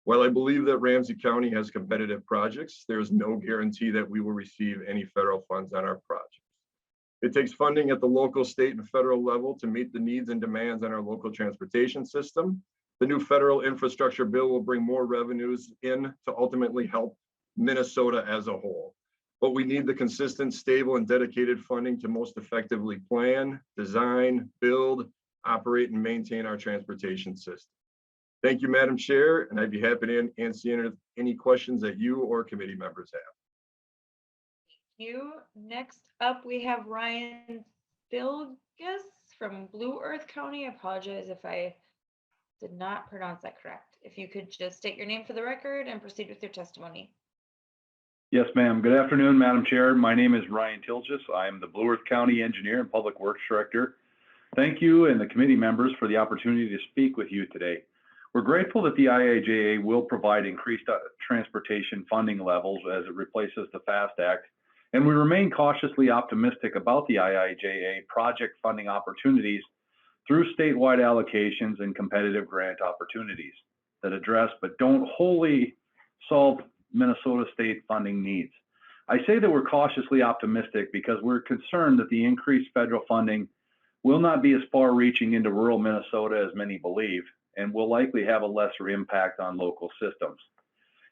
While I believe that Ramsey County has competitive projects, there is no guarantee that we will receive any federal funds on our projects. It takes funding at the local, state, and federal level to meet the needs and demands on our local transportation system. The new federal infrastructure bill will bring more revenues in to ultimately help Minnesota as a whole. But we need the consistent, stable, and dedicated funding to most effectively plan, design, build, operate, and maintain our transportation system. Thank you, Madam Chair, and I'd be happy to answer any questions that you or committee members have. You. Next up, we have Ryan Bilgus from Blue Earth County. I apologize if I did not pronounce that correct. If you could just state your name for the record and proceed with your testimony. Yes, ma'am. Good afternoon, Madam Chair. My name is Ryan Tilges. I am the Blue Earth County Engineer and Public Works Director. Thank you and the committee members for the opportunity to speak with you today. We're grateful that the IIJA will provide increased transportation funding levels as it replaces the FAST Act, and we remain cautiously optimistic about the IIJA project funding opportunities through statewide allocations and competitive grant opportunities that address but don't wholly solve Minnesota state funding needs. I say that we're cautiously optimistic because we're concerned that the increased federal funding will not be as far reaching into rural Minnesota as many believe, and will likely have a lesser impact on local systems.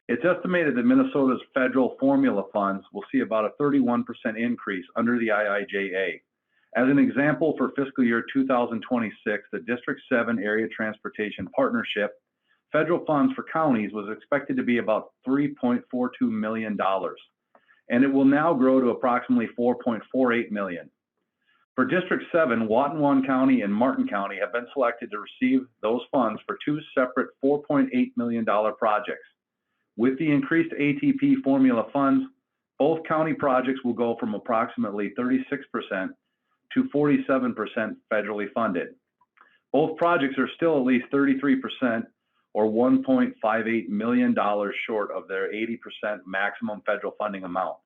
It's estimated that Minnesota's federal formula funds will see about a 31% increase under the IIJA. As an example, for fiscal year 2026, the District 7 Area Transportation Partnership federal funds for counties was expected to be about $3.42 million, and it will now grow to approximately $4.48 million. For District 7, Watonwan County and Martin County have been selected to receive those funds for two separate $4.8 million projects. With the increased ATP formula funds, both county projects will go from approximately 36% to 47% federally funded. Both projects are still at least 33% or $1.58 million short of their 80% maximum federal funding amount.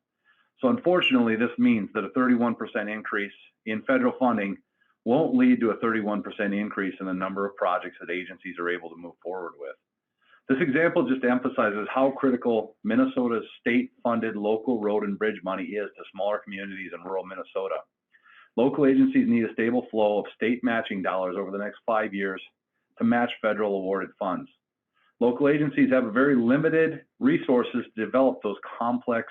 So unfortunately, this means that a 31% increase in federal funding won't lead to a 31% increase in the number of projects that agencies are able to move forward with. This example just emphasizes how critical Minnesota's state-funded local road and bridge money is to smaller communities in rural Minnesota. Local agencies need a stable flow of state matching dollars over the next 5 years to match federal awarded funds. Local agencies have very limited resources to develop those complex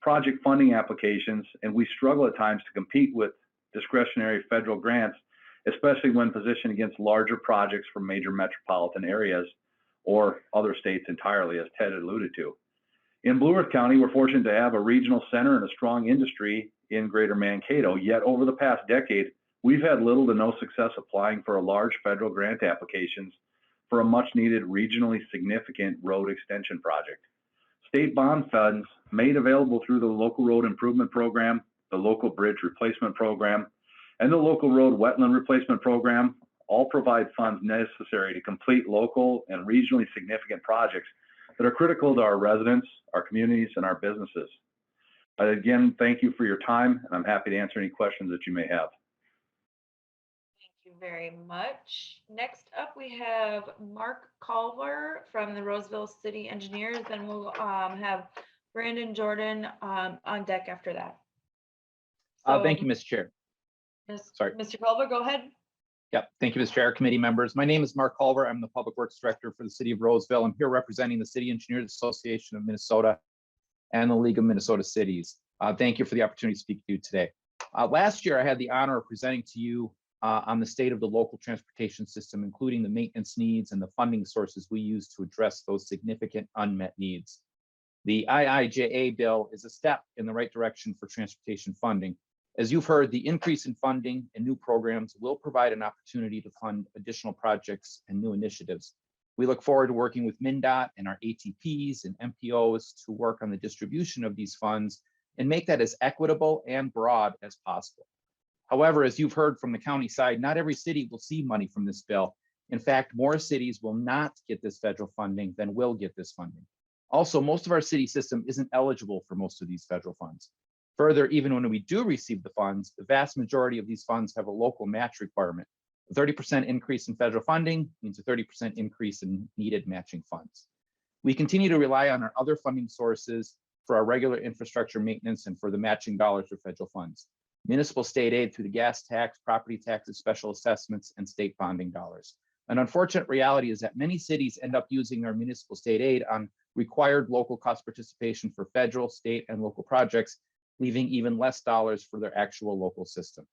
project funding applications, and we struggle at times to compete with discretionary federal grants, especially when positioned against larger projects from major metropolitan areas or other states entirely, as Ted alluded to. In Blue Earth County, we're fortunate to have a regional center and a strong industry in Greater Mankato, yet over the past decade, we've had little to no success applying for a large federal grant applications for a much needed regionally significant road extension project. State bond funds made available through the Local Road Improvement Program, the Local Bridge Replacement Program, and the Local Road Wetland Replacement Program all provide funds necessary to complete local and regionally significant projects that are critical to our residents, our communities, and our businesses. Again, thank you for your time, and I'm happy to answer any questions that you may have. Thank you very much. Next up, we have Mark Calver from the Roseville City Engineers, and we'll have Brandon Jordan on deck after that. Thank you, Ms. Chair. Sorry. Mr. Calver, go ahead. Yep. Thank you, Ms. Chair, committee members. My name is Mark Calver. I'm the Public Works Director for the City of Roseville. I'm here representing the City Engineers Association of Minnesota and the League of Minnesota Cities. Thank you for the opportunity to speak to you today. Last year, I had the honor of presenting to you on the state of the local transportation system, including the maintenance needs and the funding sources we use to address those significant unmet needs. The IIJA bill is a step in the right direction for transportation funding. As you've heard, the increase in funding and new programs will provide an opportunity to fund additional projects and new initiatives. We look forward to working with MnDOT and our ATPs and MPOs to work on the distribution of these funds and make that as equitable and broad as possible. However, as you've heard from the county side, not every city will see money from this bill. In fact, more cities will not get this federal funding than will get this funding. Also, most of our city system isn't eligible for most of these federal funds. Further, even when we do receive the funds, the vast majority of these funds have a local match requirement. A 30% increase in federal funding means a 30% increase in needed matching funds. We continue to rely on our other funding sources for our regular infrastructure maintenance and for the matching dollars for federal funds. Municipal state aid through the gas tax, property taxes, special assessments, and state bonding dollars. An unfortunate reality is that many cities end up using their municipal state aid on required local cost participation for federal, state, and local projects, leaving even less dollars for their actual local system.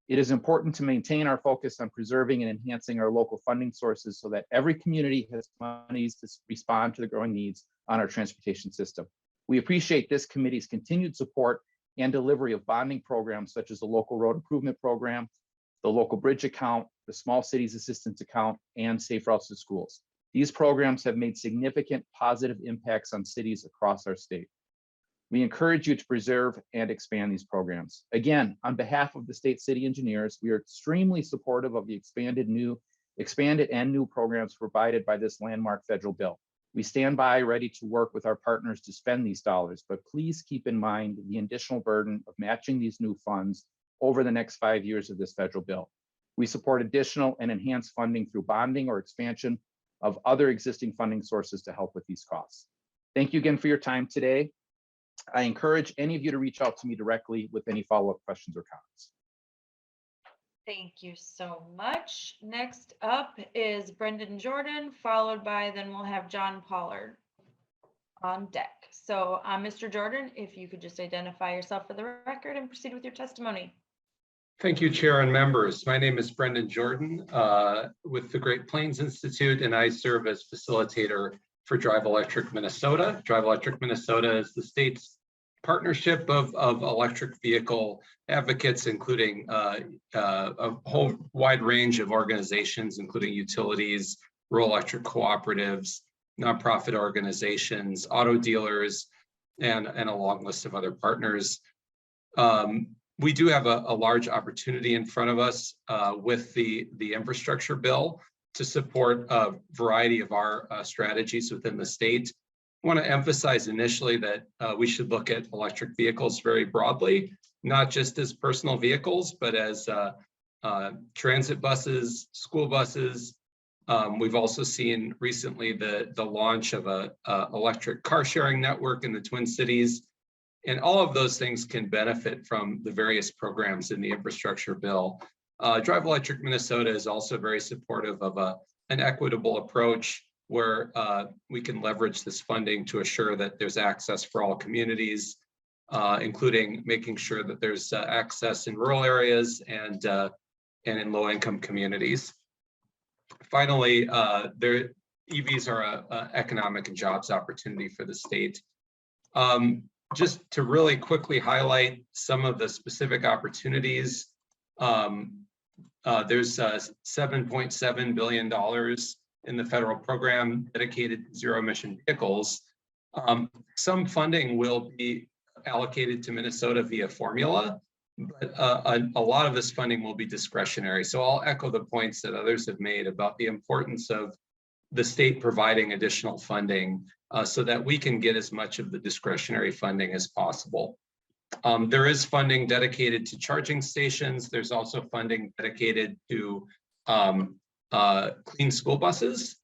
It is important to maintain our focus on preserving and enhancing our local funding sources so that every community has monies to respond to the growing needs on our transportation system. We appreciate this committee's continued support and delivery of bonding programs such as the local road improvement program, the local bridge account, the small cities assistance account, and safe routes to schools. These programs have made significant positive impacts on cities across our state. We encourage you to preserve and expand these programs. Again, on behalf of the state city engineers, we are extremely supportive of the expanded and new programs provided by this landmark federal bill. We stand by ready to work with our partners to spend these dollars, but please keep in mind the additional burden of matching these new funds over the next 5 years of this federal bill. We support additional and enhanced funding through bonding or expansion of other existing funding sources to help with these costs. Thank you again for your time today. I encourage any of you to reach out to me directly with any follow-up questions or comments. Thank you so much. Next up is Brendan Jordan, followed by, then we'll have John Pollard on deck. So Mr. Jordan, if you could just identify yourself for the record and proceed with your testimony. Thank you, Chair and members. My name is Brendan Jordan with the Great Plains Institute, and I serve as facilitator for Drive Electric Minnesota. Drive Electric Minnesota is the state's partnership of electric vehicle advocates, including a whole wide range of organizations, including utilities, rural electric cooperatives, nonprofit organizations, auto dealers, and a long list of other partners. We do have a large opportunity in front of us with the infrastructure bill to support a variety of our strategies within the state. I want to emphasize initially that we should look at electric vehicles very broadly, not just as personal vehicles, but as transit buses, school buses. We've also seen recently the launch of a electric car sharing network in the Twin Cities. And all of those things can benefit from the various programs in the infrastructure bill. Drive Electric Minnesota is also very supportive of an equitable approach where we can leverage this funding to assure that there's access for all communities, including making sure that there's access in rural areas and in low-income communities. Finally, EVs are an economic and jobs opportunity for the state. Just to really quickly highlight some of the specific opportunities, there's $7.7 billion in the federal program dedicated to zero emission vehicles. Some funding will be allocated to Minnesota via formula, but a lot of this funding will be discretionary. So I'll echo the points that others have made about the importance of the state providing additional funding so that we can get as much of the discretionary funding as possible. There is funding dedicated to charging stations. There's also funding dedicated to clean school buses.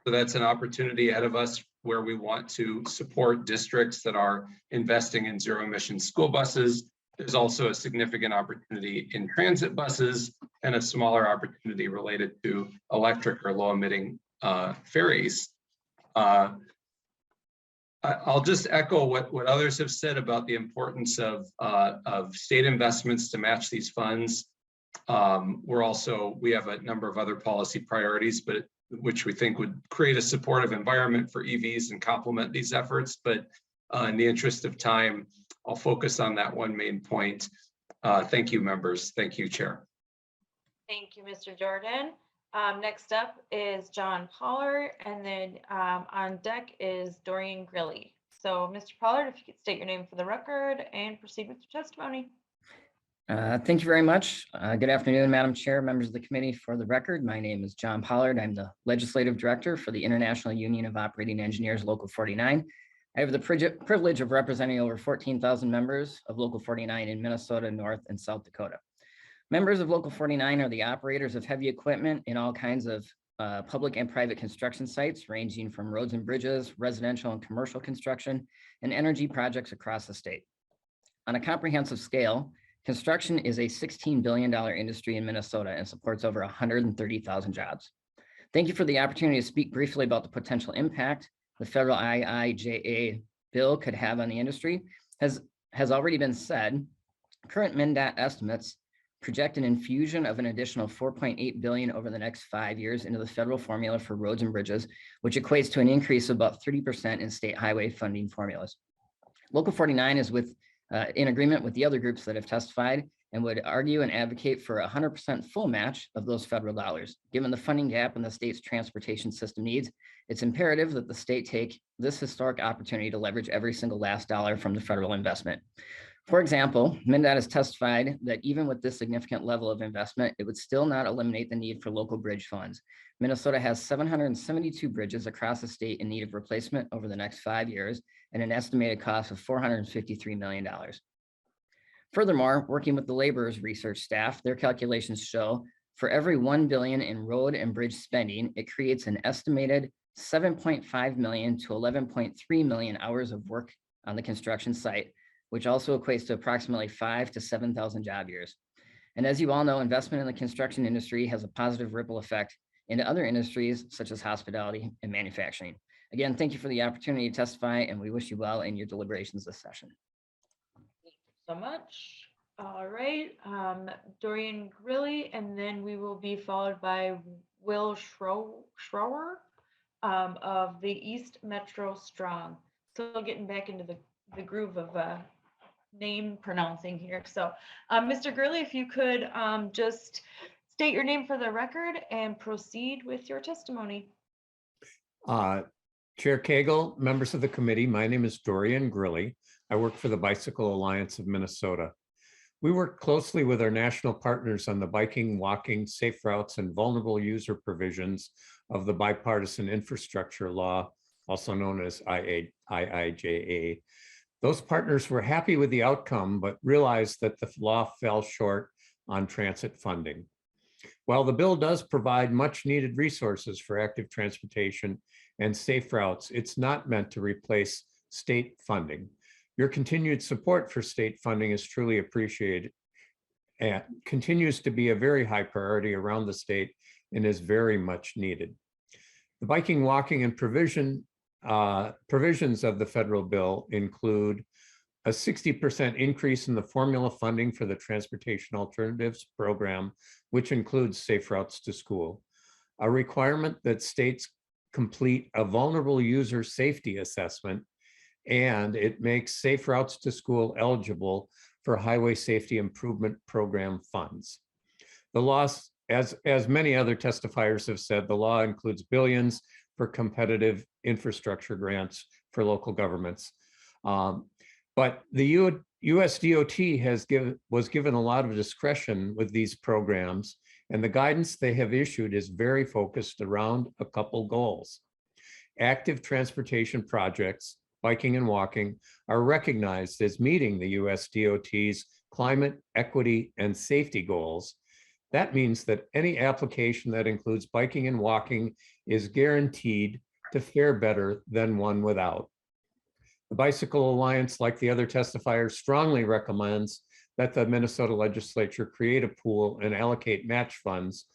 So that's an opportunity ahead of us where we want to support districts that are investing in zero emission school buses. There's also a significant opportunity in transit buses and a smaller opportunity related to electric or low emitting ferries. I'll just echo what others have said about the importance of state investments to match these funds. We have a number of other policy priorities, but which we think would create a supportive environment for EVs and complement these efforts. But in the interest of time, I'll focus on that one main point. Thank you, members. Thank you, Chair. Thank you, Mr. Jordan. Next up is John Pollard, and then on deck is Dorian Grilly. So, Mr. Pollard, if you could state your name for the record and proceed with your testimony. Thank you very much. Good afternoon, Madam Chair, members of the committee. For the record, my name is John Pollard. I'm the Legislative Director for the International Union of Operating Engineers, Local 49. I have the privilege of representing over 14,000 members of Local 49 in Minnesota, North and South Dakota. Members of Local 49 are the operators of heavy equipment in all kinds of public and private construction sites, ranging from roads and bridges, residential and commercial construction, and energy projects across the state. On a comprehensive scale, construction is a $16 billion industry in Minnesota and supports over 130,000 jobs. Thank you for the opportunity to speak briefly about the potential impact the federal IIJA bill could have on the industry. Has already been said, current MnDOT estimates project an infusion of an additional 4.8 billion over the next 5 years into the federal formula for roads and bridges, which equates to an increase of about 30% in state highway funding formulas. Local 49 is in agreement with the other groups that have testified and would argue and advocate for 100% full match of those federal dollars. Given the funding gap in the state's transportation system needs, it's imperative that the state take this historic opportunity to leverage every single last dollar from the federal investment. For example, MnDOT has testified that even with this significant level of investment, it would still not eliminate the need for local bridge funds. Minnesota has 772 bridges across the state in need of replacement over the next 5 years and an estimated cost of $453 million. Furthermore, working with the laborers research staff, their calculations show for every 1 billion in road and bridge spending, it creates an estimated 7.5 million to 11.3 million hours of work on the construction site, which also equates to approximately 5,000 to 7,000 job years. And as you all know, investment in the construction industry has a positive ripple effect into other industries such as hospitality and manufacturing. Again, thank you for the opportunity to testify, and we wish you well in your deliberations this session. Thank you so much. All right, Dorian Grilly, and then we will be followed by Will Schroer of the East Metro Strong. So getting back into the groove of name pronouncing here. So Mr. Gurley, if you could just state your name for the record and proceed with your testimony. Chair Cagle, members of the committee, my name is Dorian Grilly. I work for the Bicycle Alliance of Minnesota. We work closely with our national partners on the biking, walking, safe routes, and vulnerable user provisions of the bipartisan infrastructure law, also known as IIJA. Those partners were happy with the outcome, but realized that the law fell short on transit funding. While the bill does provide much needed resources for active transportation and safe routes, it's not meant to replace state funding. Your continued support for state funding is truly appreciated and continues to be a very high priority around the state and is very much needed. The biking, walking, and provisions of the federal bill include a 60% increase in the formula funding for the Transportation Alternatives Program, which includes safe routes to school, a requirement that states complete a vulnerable user safety assessment, and it makes safe routes to school eligible for Highway Safety Improvement Program funds. The law, as many other testifiers have said, the law includes billions for competitive infrastructure grants for local governments. But the US DOT was given a lot of discretion with these programs, and the guidance they have issued is very focused around a couple goals. Active transportation projects, biking and walking, are recognized as meeting the US DOT's climate, equity, and safety goals. That means that any application that includes biking and walking is guaranteed to fare better than one without. The Bicycle Alliance, like the other testifiers, strongly recommends that the Minnesota legislature create a pool and allocate match funds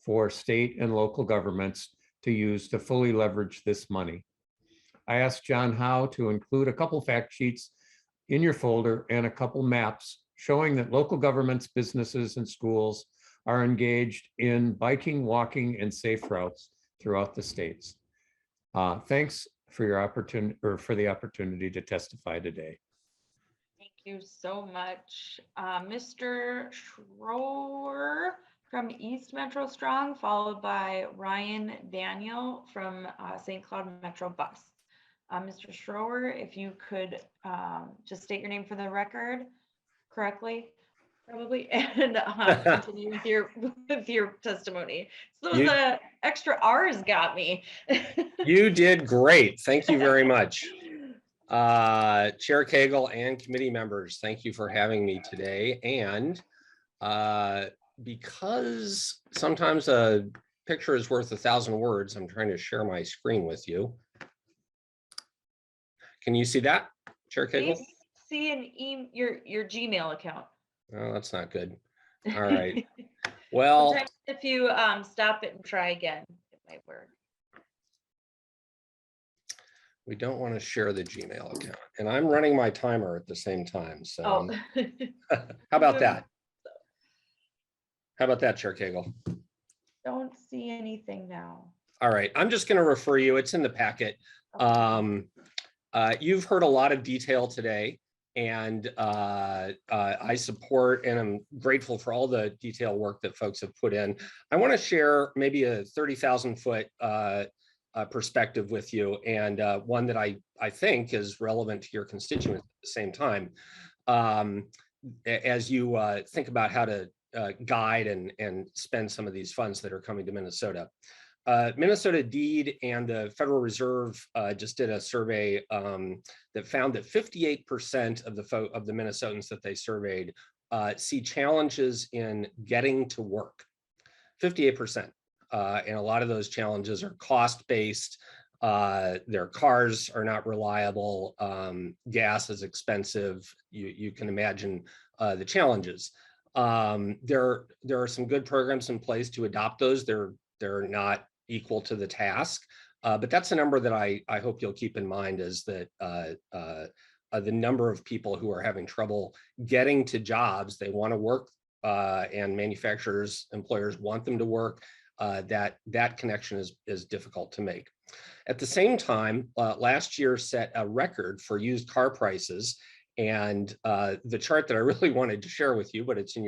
for state and local governments to use to fully leverage this money. I asked John Howe to include a couple fact sheets in your folder and a couple maps showing that local governments, businesses, and schools are engaged in biking, walking, and safe routes throughout the states. Thanks for your opportunity, or for the opportunity to testify today. Thank you so much. Mr. Schroer from East Metro Strong, followed by Ryan Daniel from St. Cloud Metro Bus. Mr. Schroer, if you could just state your name for the record correctly, probably, and continue with your testimony. So the extra R's got me. You did great. Thank you very much. Chair Cagle and committee members, thank you for having me today. And because sometimes a picture is worth 1,000 words, I'm trying to share my screen with you. Can you see that, Chair Cagle? See your Gmail account. Oh, that's not good. All right. Well, sometimes if you stop it and try again, it might work. We don't want to share the Gmail account, and I'm running my timer at the same time. So how about that? How about that, Chair Cagle? Don't see anything now. All right, I'm just going to refer you. It's in the packet. You've heard a lot of detail today, and I support and I'm grateful for all the detail work that folks have put in. I want to share maybe a 30,000 foot perspective with you, and one that I think is relevant to your constituents at the same time. As you think about how to guide and spend some of these funds that are coming to Minnesota. Minnesota DEED and the Federal Reserve just did a survey that found that 58% of the Minnesotans that they surveyed see challenges in getting to work. 58%. And a lot of those challenges are cost-based. Their cars are not reliable. Gas is expensive. You can imagine the challenges. There are some good programs in place to adopt those. They're not equal to the task, but that's a number that I hope you'll keep in mind, is that the number of people who are having trouble getting to jobs. They want to work, and manufacturers, employers want them to work. That connection is difficult to make. At the same time, last year set a record for used car prices. And the chart that I really wanted to share with you, but it's in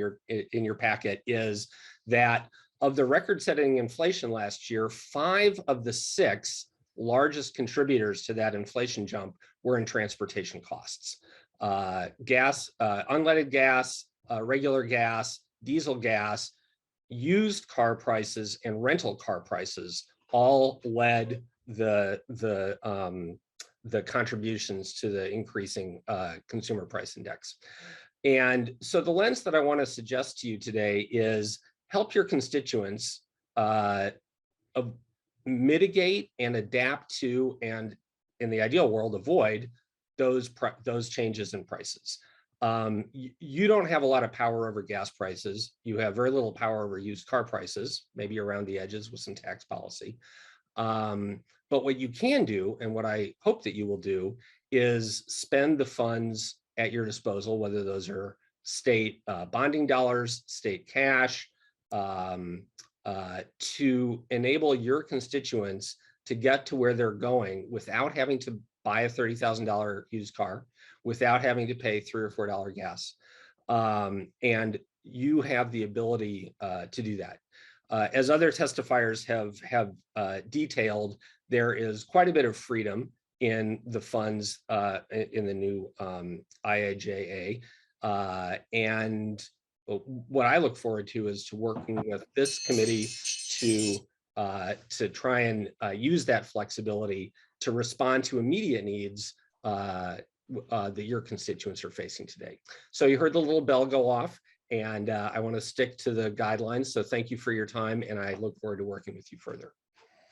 your packet, is that of the record-setting inflation last year, 5 of the 6 largest contributors to that inflation jump were in transportation costs. Gas, unleaded gas, regular gas, diesel gas, used car prices, and rental car prices all led the contributions to the increasing consumer price index. And so the lens that I want to suggest to you today is help your constituents mitigate and adapt to, and in the ideal world, avoid those changes in prices. You don't have a lot of power over gas prices. You have very little power over used car prices, maybe around the edges with some tax policy. But what you can do, and what I hope that you will do, is spend the funds at your disposal, whether those are state bonding dollars, state cash, to enable your constituents to get to where they're going without having to buy a $30,000 used car, without having to pay $3 or $4 gas. And you have the ability to do that. As other testifiers have detailed, there is quite a bit of freedom in the funds in the new IIJA. And what I look forward to is to working with this committee to try and use that flexibility to respond to immediate needs that your constituents are facing today. So you heard the little bell go off, and I want to stick to the guidelines. So thank you for your time, and I look forward to working with you further.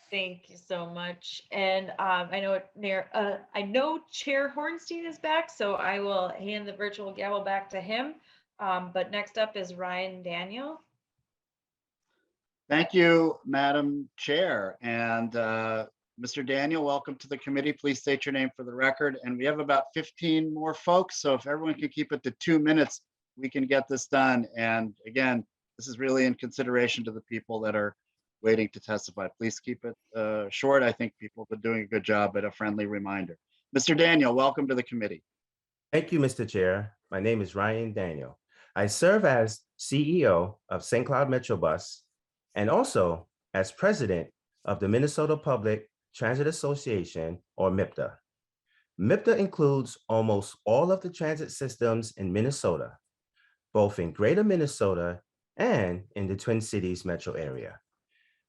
Thank you so much. And I know Chair Hornstein is back, so I will hand the virtual gavel back to him. But next up is Ryan Daniel. Thank you, Madam Chair. And Mr. Daniel, welcome to the committee. Please state your name for the record. And we have about 15 more folks, so if everyone can keep it to 2 minutes, we can get this done. And again, this is really in consideration to the people that are waiting to testify. Please keep it short. I think people have been doing a good job, but a friendly reminder. Mr. Daniel, welcome to the committee. Thank you, Mr. Chair. My name is Ryan Daniel. I serve as CEO of St. Cloud Metrobus and also as president of the Minnesota Public Transit Association, or MIPTA. MIPTA includes almost all of the transit systems in Minnesota, both in Greater Minnesota and in the Twin Cities metro area.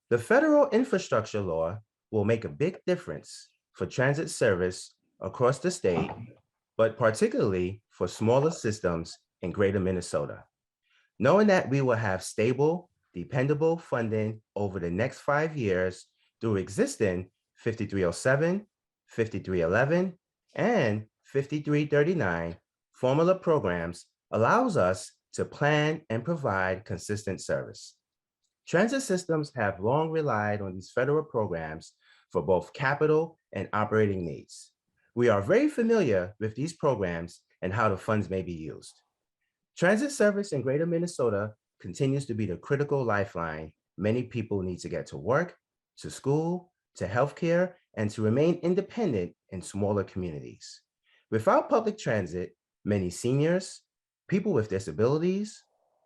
The federal infrastructure law will make a big difference for transit service across the state, but particularly for smaller systems in Greater Minnesota. Knowing that we will have stable, dependable funding over the next 5 years through existing 5307, 5311, and 5339 formula programs allows us to plan and provide consistent service. Transit systems have long relied on these federal programs for both capital and operating needs. We are very familiar with these programs and how the funds may be used. Transit service in Greater Minnesota continues to be the critical lifeline many people need to get to work, to school, to healthcare, and to remain independent in smaller communities. Without public transit, many seniors, people with disabilities,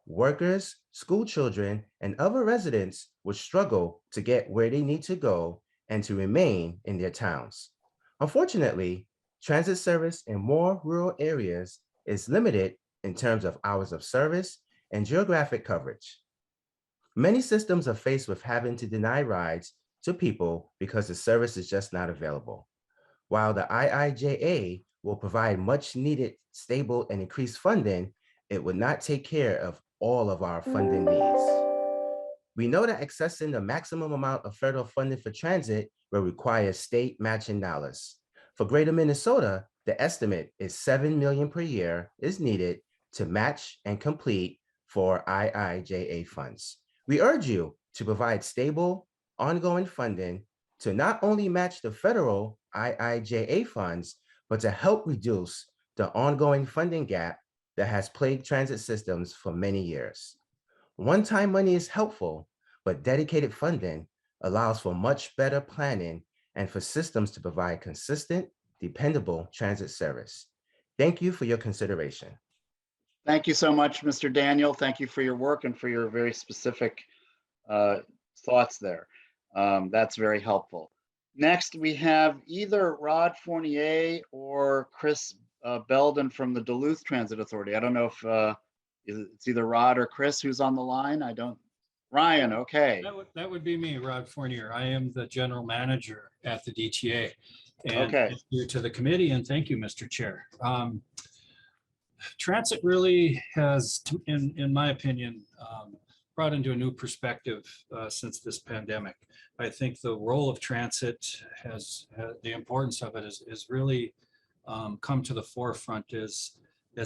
workers, school children, and other residents would struggle to get where they need to go and to remain in their towns. Unfortunately, transit service in more rural areas is limited in terms of hours of service and geographic coverage. Many systems are faced with having to deny rides to people because the service is just not available. While the IIJA will provide much needed, stable, and increased funding, it would not take care of all of our funding needs. We know that accessing the maximum amount of federal funding for transit will require state matching dollars. For Greater Minnesota, the estimate is $7 million per year is needed to match and complete for IIJA funds. We urge you to provide stable, ongoing funding to not only match the federal IIJA funds, but to help reduce the ongoing funding gap that has plagued transit systems for many years. One-time money is helpful, but dedicated funding allows for much better planning and for systems to provide consistent, dependable transit service. Thank you for your consideration. Thank you so much, Mr. Daniel. Thank you for your work and for your very specific thoughts there. That's very helpful. Next, we have either Rod Fournier or Chris Belden from the Duluth Transit Authority. I don't know if it's either Rod or Chris who's on the line. Ryan, okay. That would be me, Rod Fournier. I am the general manager at the DTA. And Okay. thank you to the committee, and thank you, Mr. Chair. Transit really has, in my opinion, brought into a new perspective since this pandemic. I think the role of transit has the importance of it is really come to the forefront as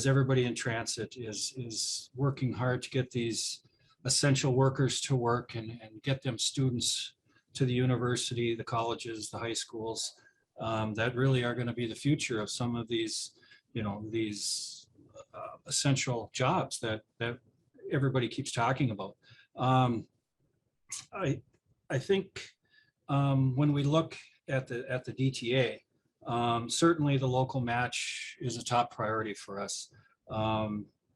everybody in transit is working hard to get these essential workers to work and get them students to the university, the colleges, the high schools that really are going to be the future of some of these, these essential jobs that everybody keeps talking about. I think when we look at the DTA, certainly the local match is a top priority for us.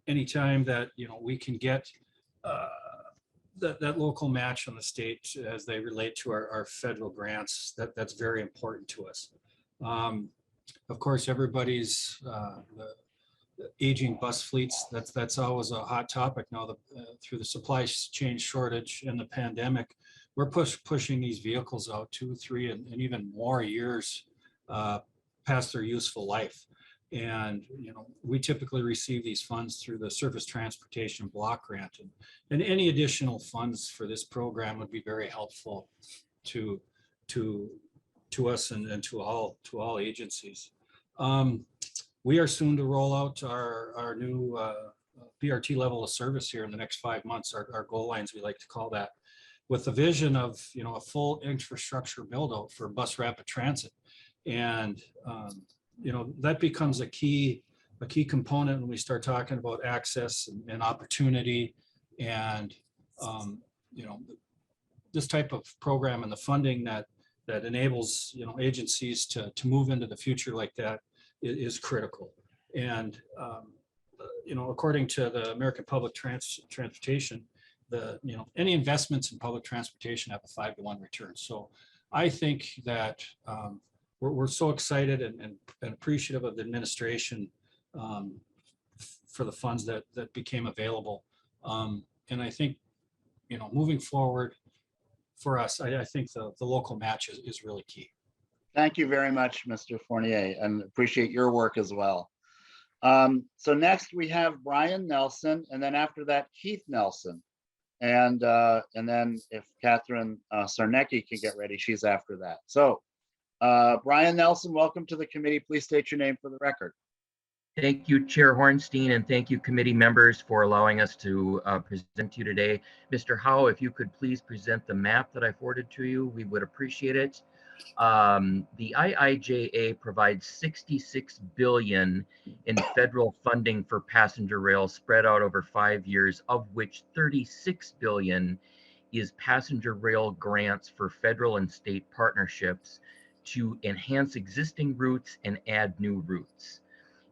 Anytime that we can get that local match on the state as they relate to our federal grants, that's very important to us. Of course, everybody's the aging bus fleets, that's always a hot topic now. Through the supply chain shortage and the pandemic, we're pushing these vehicles out 2, 3, and even more years past their useful life. And we typically receive these funds through the Surface Transportation Block Grant, and any additional funds for this program would be very helpful to us and to all agencies. We are soon to roll out our new BRT level of service here in the next 5 months, our goal lines, we like to call that, with the vision of a full infrastructure build out for bus rapid transit. And that becomes a key component when we start talking about access and opportunity, and this type of program and the funding that enables agencies to move into the future like that is critical. And according to the American Public Transportation, any investments in public transportation have a 5-to-1 return. So I think that we're so excited and appreciative of the administration for the funds that became available. And I think, moving forward for us, I think the local match is really key. Thank you very much, Mr. Fournier, and appreciate your work as well. So next we have Brian Nelson, and then after that, Keith Nelson. And then if Catherine Sarnecki can get ready, she's after that. So Brian Nelson, welcome to the committee. Please state your name for the record. Thank you, Chair Hornstein, and thank you, committee members, for allowing us to present to you today. Mr. Howe, if you could please present the map that I forwarded to you, we would appreciate it. The IIJA provides $66 billion in federal funding for passenger rail spread out over 5 years, of which $36 billion is passenger rail grants for federal and state partnerships to enhance existing routes and add new routes.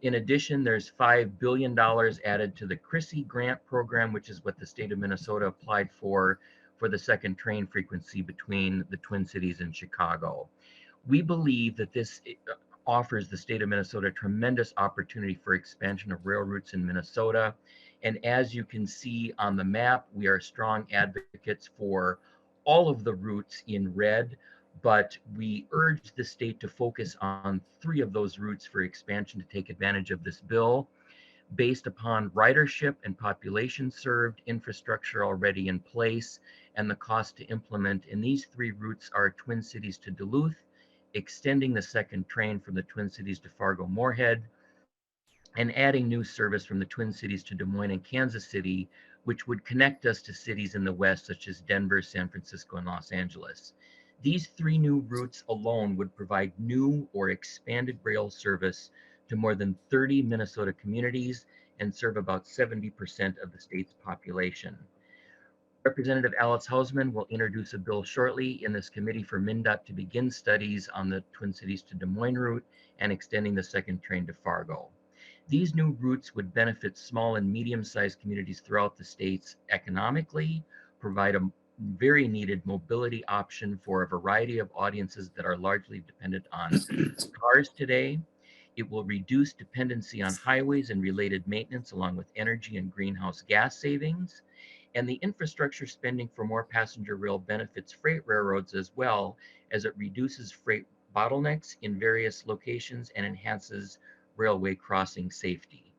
In addition, there's $5 billion added to the CRISI grant program, which is what the state of Minnesota applied for the second train frequency between the Twin Cities and Chicago. We believe that this offers the state of Minnesota a tremendous opportunity for expansion of rail routes in Minnesota. And as you can see on the map, we are strong advocates for all of the routes in red, but we urge the state to focus on 3 of those routes for expansion to take advantage of this bill based upon ridership and population served, infrastructure already in place, and the cost to implement. And these 3 routes are Twin Cities to Duluth, extending the second train from the Twin Cities to Fargo-Moorhead, and adding new service from the Twin Cities to Des Moines and Kansas City, which would connect us to cities in the West, such as Denver, San Francisco, and Los Angeles. These 3 new routes alone would provide new or expanded rail service to more than 30 Minnesota communities and serve about 70% of the state's population. Representative Alice Hausman will introduce a bill shortly in this committee for MnDOT to begin studies on the Twin Cities to Des Moines route and extending the second train to Fargo. These new routes would benefit small and medium-sized communities throughout the states economically, provide a very needed mobility option for a variety of audiences that are largely dependent on cars today. It will reduce dependency on highways and related maintenance, along with energy and greenhouse gas savings. And the infrastructure spending for more passenger rail benefits freight railroads as well, as it reduces freight bottlenecks in various locations and enhances railway crossing safety.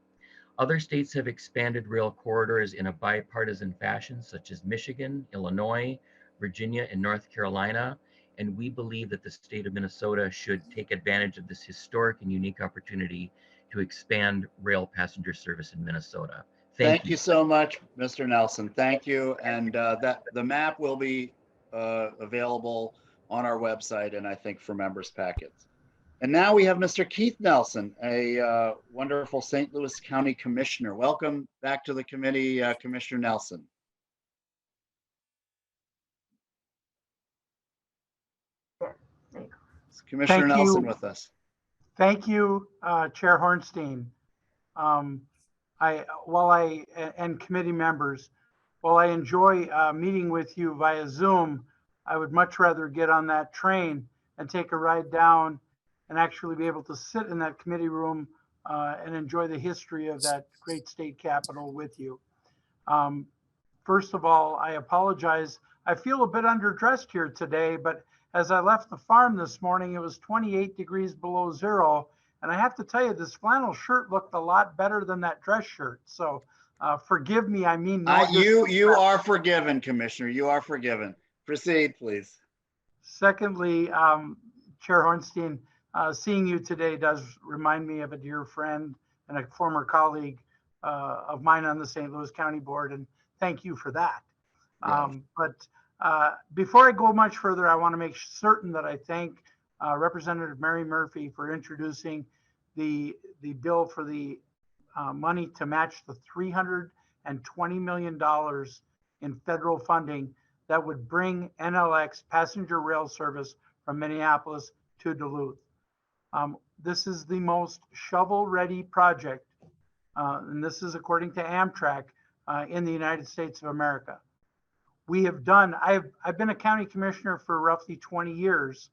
Other states have expanded rail corridors in a bipartisan fashion, such as Michigan, Illinois, Virginia, and North Carolina. And we believe that the state of Minnesota should take advantage of this historic and unique opportunity to expand rail passenger service in Minnesota. Thank you so much, Mr. Nelson. Thank you. And that the map will be available on our website and I think for members' packets. And now we have Mr. Keith Nelson, a wonderful St. Louis County Commissioner. Welcome back to the committee, Commissioner Nelson. Is Commissioner Nelson with us? Thank you, Chair Hornstein. And committee members, while I enjoy meeting with you via Zoom, I would much rather get on that train and take a ride down and actually be able to sit in that committee room and enjoy the history of that great state capital with you. First of all, I apologize. I feel a bit underdressed here today, but as I left the farm this morning, it was 28 degrees below zero. And I have to tell you, this flannel shirt looked a lot better than that dress shirt. So forgive me, I mean, you are forgiven, Commissioner. You are forgiven. Proceed, please. Secondly, Chair Hornstein, seeing you today does remind me of a dear friend and a former colleague of mine on the St. Louis County Board, and thank you for that. Yeah. Before I go much further, I want to make certain that I thank Representative Mary Murphy for introducing the bill for the money to match the $320 million in federal funding that would bring NLX passenger rail service from Minneapolis to Duluth. This is the most shovel-ready project, and this is according to Amtrak, in the United States of America. We have done, I've been a county commissioner for roughly 20 years,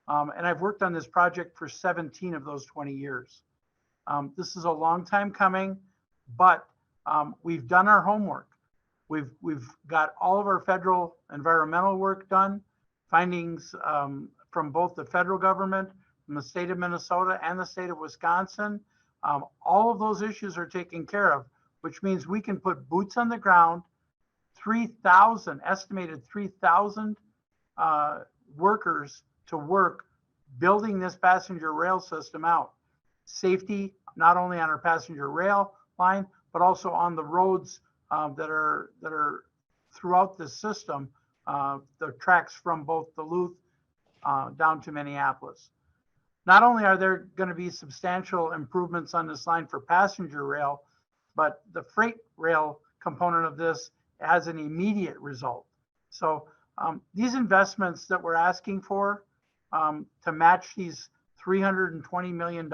and I've worked on this project for 17 of those 20 years. This is a long time coming, but we've done our homework. We've got all of our federal environmental work done, findings from both the federal government, from the state of Minnesota and the state of Wisconsin. All of those issues are taken care of, which means we can put boots on the ground, estimated 3,000 workers to work building this passenger rail system out. Safety, not only on our passenger rail line, but also on the roads that are throughout the system, the tracks from both Duluth down to Minneapolis. Not only are there going to be substantial improvements on this line for passenger rail, but the freight rail component of this has an immediate result. So these investments that we're asking for to match these $320 million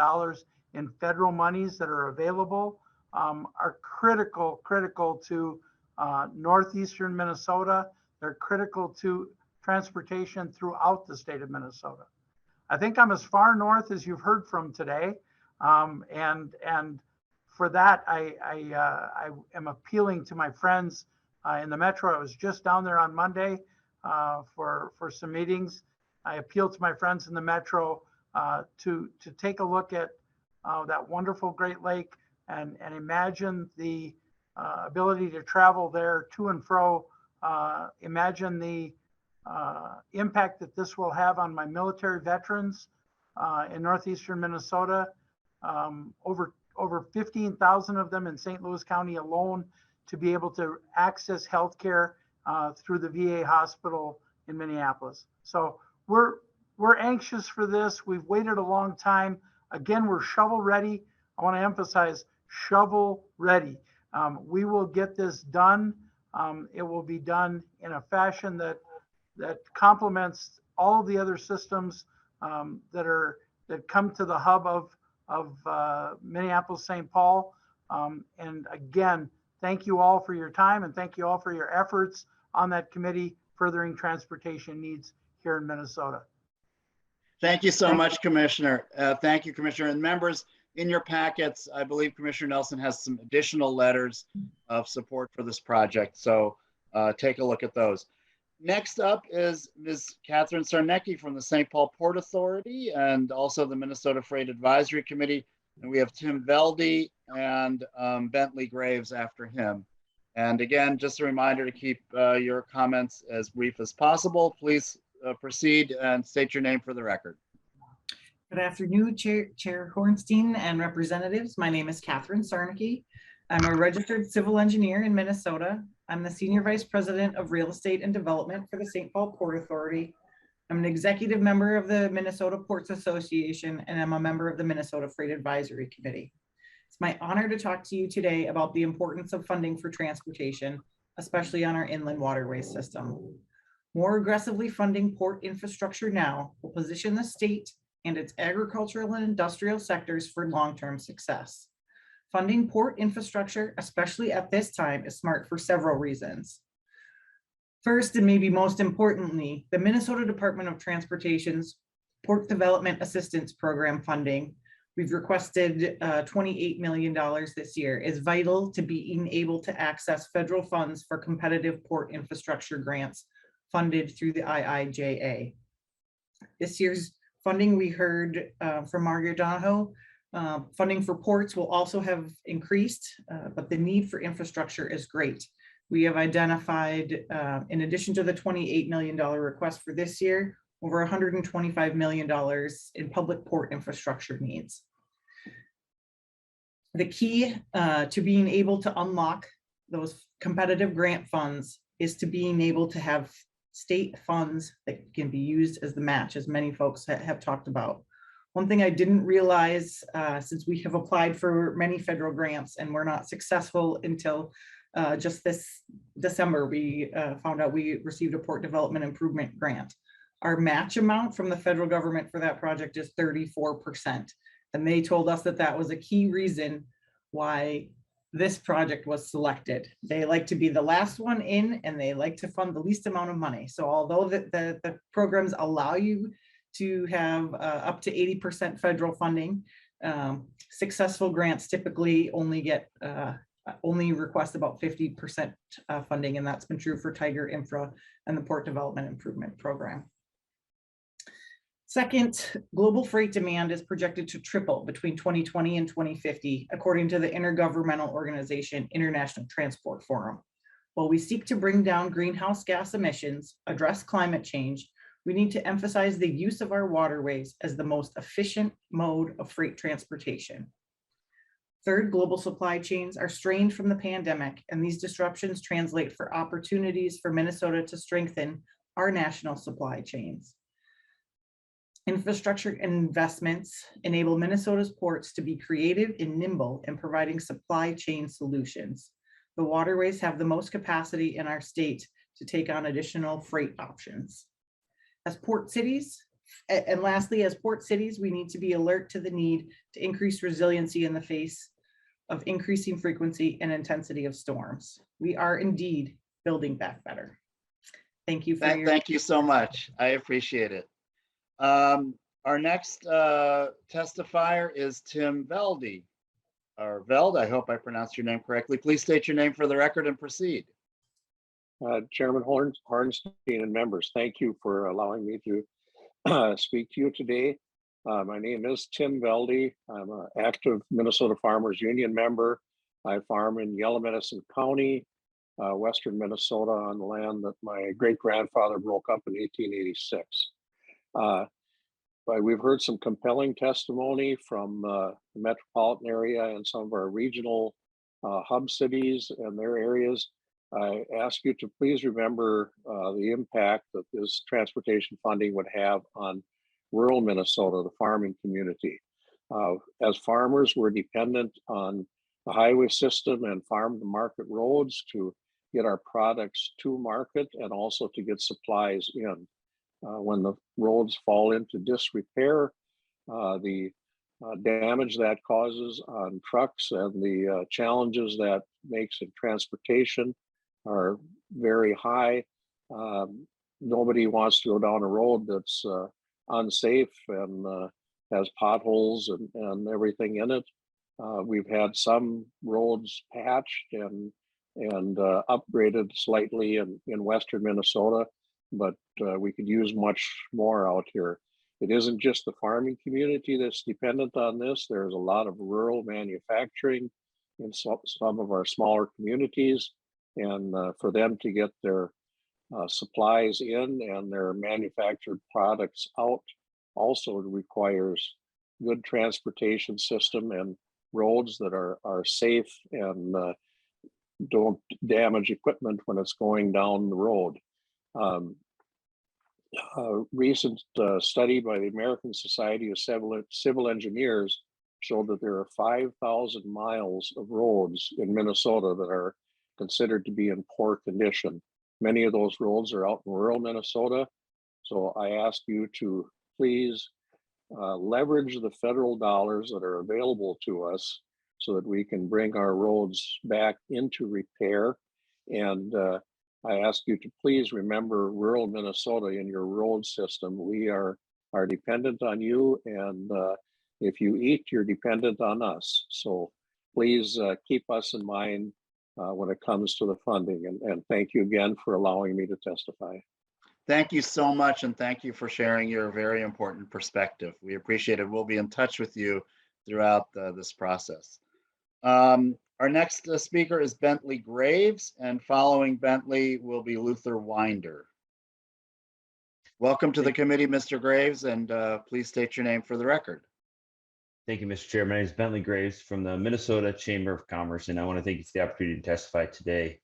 in federal monies that are available are critical to northeastern Minnesota. They're critical to transportation throughout the state of Minnesota. I think I'm as far north as you've heard from today. And for that, I am appealing to my friends in the Metro. I was just down there on Monday for some meetings. I appeal to my friends in the Metro to take a look at that wonderful Great Lake and imagine the ability to travel there to and fro. Imagine the impact that this will have on my military veterans in northeastern Minnesota. Over 15,000 of them in St. Louis County alone to be able to access healthcare through the VA hospital in Minneapolis. So we're anxious for this. We've waited a long time. Again, we're shovel ready. I want to emphasize shovel ready. We will get this done. It will be done in a fashion that complements all of the other systems that come to the hub of Minneapolis, St. Paul. And again, thank you all for your time and thank you all for your efforts on that committee furthering transportation needs here in Minnesota. Thank you so much, Commissioner. Thank you, Commissioner. And members, in your packets, I believe Commissioner Nelson has some additional letters of support for this project. So take a look at those. Next up is Ms. Catherine Sarnecki from the St. Paul Port Authority and also the Minnesota Freight Advisory Committee. And we have Tim Velde and Bentley Graves after him. And again, just a reminder to keep your comments as brief as possible. Please proceed and state your name for the record. Good afternoon, Chair Hornstein and representatives. My name is Catherine Sarnecki. I'm a registered civil engineer in Minnesota. I'm the Senior Vice President of Real Estate and Development for the St. Paul Port Authority. I'm an executive member of the Minnesota Ports Association, and I'm a member of the Minnesota Freight Advisory Committee. It's my honor to talk to you today about the importance of funding for transportation, especially on our inland waterway system. More aggressively funding port infrastructure now will position the state and its agricultural and industrial sectors for long-term success. Funding port infrastructure, especially at this time, is smart for several reasons. First, and maybe most importantly, the Minnesota Department of Transportation's Port Development Assistance Program funding, we've requested $28 million this year, is vital to being able to access federal funds for competitive port infrastructure grants funded through the IIJA. This year's funding, we heard from Margaret Donohoe, funding for ports will also have increased, but the need for infrastructure is great. We have identified, in addition to the $28 million request for this year, over $125 million in public port infrastructure needs. The key to being able to unlock those competitive grant funds is to being able to have state funds that can be used as the match, as many folks have talked about. One thing I didn't realize, since we have applied for many federal grants and we're not successful until just this December, we found out we received a port development improvement grant. Our match amount from the federal government for that project is 34%. And they told us that that was a key reason why this project was selected. They like to be the last one in and they like to fund the least amount of money. So although the programs allow you to have up to 80% federal funding, successful grants typically only request about 50% funding, and that's been true for Tiger Infra and the Port Development Improvement Program. Second, global freight demand is projected to triple between 2020 and 2050, according to the intergovernmental organization International Transport Forum. While we seek to bring down greenhouse gas emissions, address climate change, we need to emphasize the use of our waterways as the most efficient mode of freight transportation. Third, global supply chains are strained from the pandemic, and these disruptions translate for opportunities for Minnesota to strengthen our national supply chains. Infrastructure and investments enable Minnesota's ports to be creative and nimble in providing supply chain solutions. The waterways have the most capacity in our state to take on additional freight options. As port cities, and lastly, as port cities, we need to be alert to the need to increase resiliency in the face of increasing frequency and intensity of storms. We are indeed building back better. Thank you for your. Thank you so much. I appreciate it. Our next testifier is Tim Velde. Or Veld, I hope I pronounced your name correctly. Please state your name for the record and proceed. Chairman Hornstein and members, thank you for allowing me to speak to you today. My name is Tim Velde. I'm an active Minnesota Farmers Union member. I farm in Yellow Medicine County, western Minnesota, on the land that my great-grandfather broke up in 1886. But we've heard some compelling testimony from the metropolitan area and some of our regional hub cities and their areas. I ask you to please remember the impact that this transportation funding would have on rural Minnesota, the farming community. As farmers, we're dependent on the highway system and farm to market roads to get our products to market and also to get supplies in. When the roads fall into disrepair, the damage that causes on trucks and the challenges that makes in transportation are very high. Nobody wants to go down a road that's unsafe and has potholes and everything in it. We've had some roads patched and upgraded slightly in western Minnesota, but we could use much more out here. It isn't just the farming community that's dependent on this. There's a lot of rural manufacturing in some of our smaller communities, and for them to get their supplies in and their manufactured products out also requires good transportation system and roads that are safe and don't damage equipment when it's going down the road. A recent study by the American Society of Civil Engineers showed that there are 5,000 miles of roads in Minnesota that are considered to be in poor condition. Many of those roads are out in rural Minnesota. So I ask you to please leverage the federal dollars that are available to us so that we can bring our roads back into repair. And I ask you to please remember rural Minnesota in your road system. We are dependent on you, and if you eat, you're dependent on us. So please keep us in mind when it comes to the funding. And thank you again for allowing me to testify. Thank you so much, and thank you for sharing your very important perspective. We appreciate it. We'll be in touch with you throughout this process. Our next speaker is Bentley Graves, and following Bentley will be Luther Winder. Welcome to the committee, Mr. Graves, and please state your name for the record. Thank you, Mr. Chair. My name is Bentley Graves from the Minnesota Chamber of Commerce, and I want to thank you for the opportunity to testify today.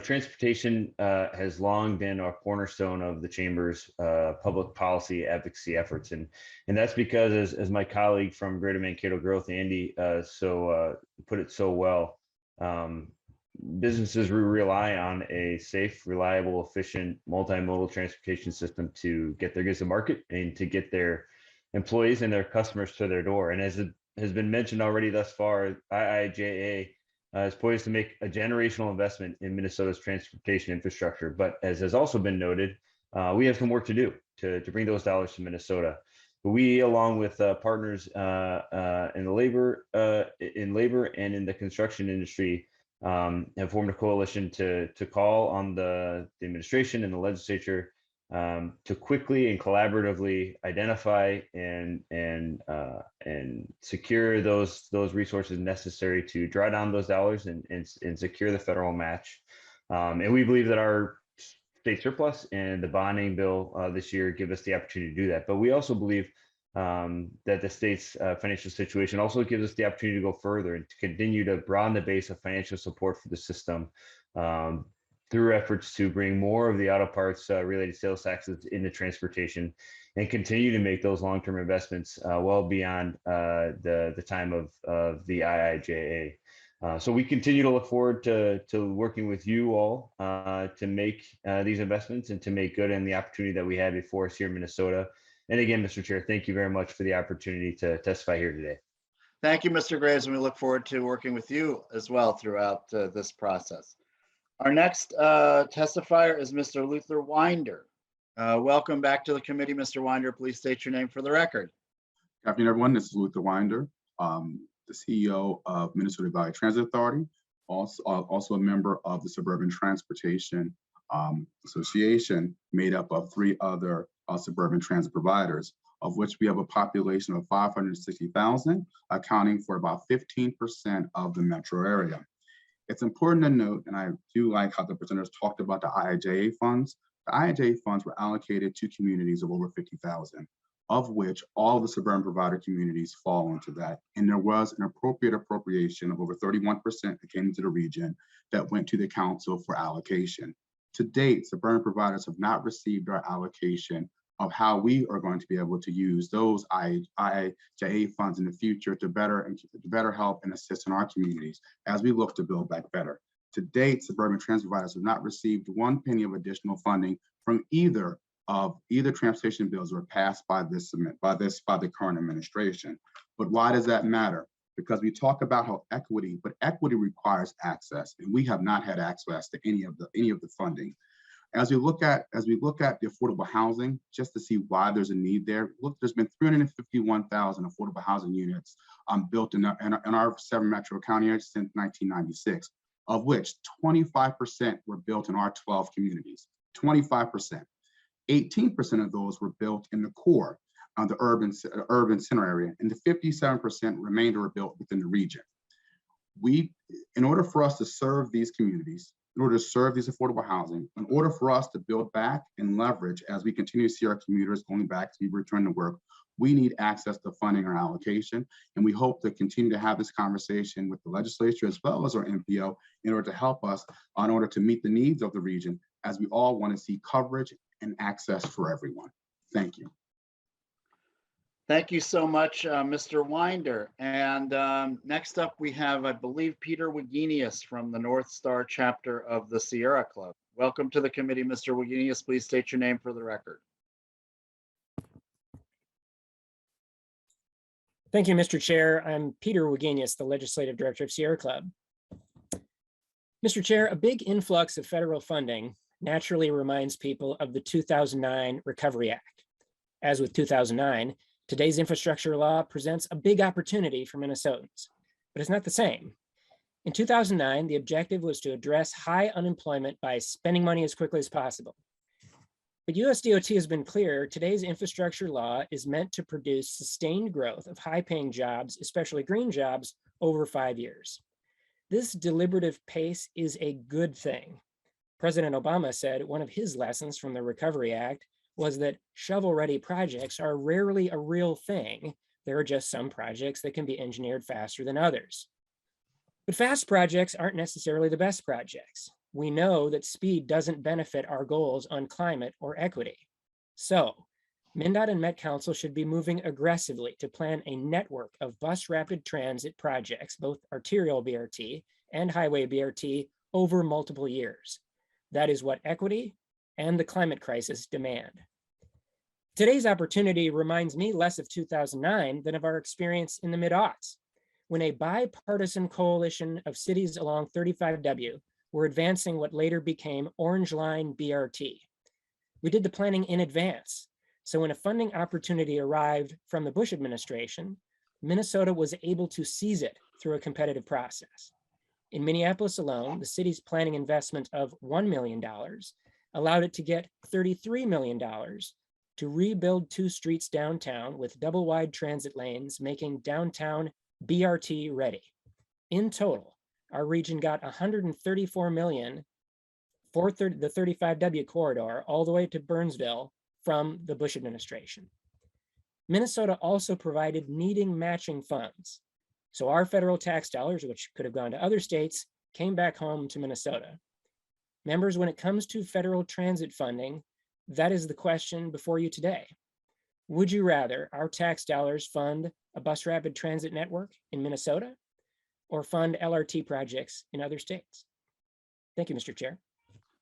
Transportation has long been a cornerstone of the Chamber's public policy advocacy efforts. And that's because, as my colleague from Greater Mankato Growth, Andy, put it so well, businesses rely on a safe, reliable, efficient, multimodal transportation system to get their goods to market and to get their employees and their customers to their door. And as it has been mentioned already thus far, IIJA is poised to make a generational investment in Minnesota's transportation infrastructure. But as has also been noted, we have some work to do to bring those dollars to Minnesota. But we, along with partners in labor and in the construction industry, have formed a coalition to call on the administration and the legislature to quickly and collaboratively identify and secure those resources necessary to draw down those dollars and secure the federal match. And we believe that our state surplus and the bonding bill this year give us the opportunity to do that. But we also believe that the state's financial situation also gives us the opportunity to go further and to continue to broaden the base of financial support for the system through efforts to bring more of the auto parts related sales taxes into transportation and continue to make those long-term investments well beyond the time of the IIJA. So we continue to look forward to working with you all to make these investments and to make good on the opportunity that we have before us here in Minnesota. And again, Mr. Chair, thank you very much for the opportunity to testify here today. Thank you, Mr. Graves, and we look forward to working with you as well throughout this process. Our next testifier is Mr. Luther Winder. Welcome back to the committee, Mr. Winder. Please state your name for the record. Good afternoon, everyone. This is Luther Winder, the CEO of Minnesota Valley Transit Authority, also a member of the Suburban Transportation Association, made up of 3 other suburban transit providers, of which we have a population of 560,000, accounting for about 15% of the metro area. It's important to note, and I do like how the presenters talked about the IIJA funds. The IIJA funds were allocated to communities of over 50,000, of which all of the suburban provider communities fall into that. And there was an appropriate appropriation of over 31% that came into the region that went to the council for allocation. To date, suburban providers have not received our allocation of how we are going to be able to use those IIJA funds in the future to better help and assist in our communities as we look to build back better. To date, suburban transit providers have not received 1 penny of additional funding from either transportation bills that were passed by the current administration. But why does that matter? Because we talk about how equity requires access, and we have not had access to any of the funding. As we look at the affordable housing, just to see why there's a need there, look, there's been 351,000 affordable housing units built in our 7 metro county areas since 1996, of which 25% were built in our 12 communities. 25%. 18% of those were built in the core of the urban center area, and the 57% remainder were built within the region. In order for us to serve these communities, in order to serve these affordable housing, in order for us to build back and leverage as we continue to see our commuters going back to return to work, we need access to funding or allocation. And we hope to continue to have this conversation with the legislature as well as our MPO in order to help us in order to meet the needs of the region, as we all want to see coverage and access for everyone. Thank you. Thank you so much, Mr. Winder. And next up, we have, I believe, Peter Wagenius from the North Star chapter of the Sierra Club. Welcome to the committee, Mr. Wagenius. Please state your name for the record. Thank you, Mr. Chair. I'm Peter Wagenius, the Legislative Director of Sierra Club. Mr. Chair, a big influx of federal funding naturally reminds people of the 2009 Recovery Act. As with 2009, today's infrastructure law presents a big opportunity for Minnesotans, but it's not the same. In 2009, the objective was to address high unemployment by spending money as quickly as possible. But USDOT has been clear, today's infrastructure law is meant to produce sustained growth of high-paying jobs, especially green jobs, over 5 years. This deliberative pace is a good thing. President Obama said one of his lessons from the Recovery Act was that shovel-ready projects are rarely a real thing. There are just some projects that can be engineered faster than others. But fast projects aren't necessarily the best projects. We know that speed doesn't benefit our goals on climate or equity. So, MnDOT and Met Council should be moving aggressively to plan a network of bus rapid transit projects, both arterial BRT and highway BRT, over multiple years. That is what equity and the climate crisis demand. Today's opportunity reminds me less of 2009 than of our experience in the mid-aughts, when a bipartisan coalition of cities along 35W were advancing what later became Orange Line BRT. We did the planning in advance, so when a funding opportunity arrived from the Bush administration, Minnesota was able to seize it through a competitive process. In Minneapolis alone, the city's planning investment of $1 million allowed it to get $33 million to rebuild 2 streets downtown with double-wide transit lanes, making downtown BRT ready. In total, our region got $134 million for the 35W corridor all the way to Burnsville from the Bush administration. Minnesota also provided needing matching funds. So our federal tax dollars, which could have gone to other states, came back home to Minnesota. Members, when it comes to federal transit funding, that is the question before you today. Would you rather our tax dollars fund a bus rapid transit network in Minnesota or fund LRT projects in other states? Thank you, Mr. Chair.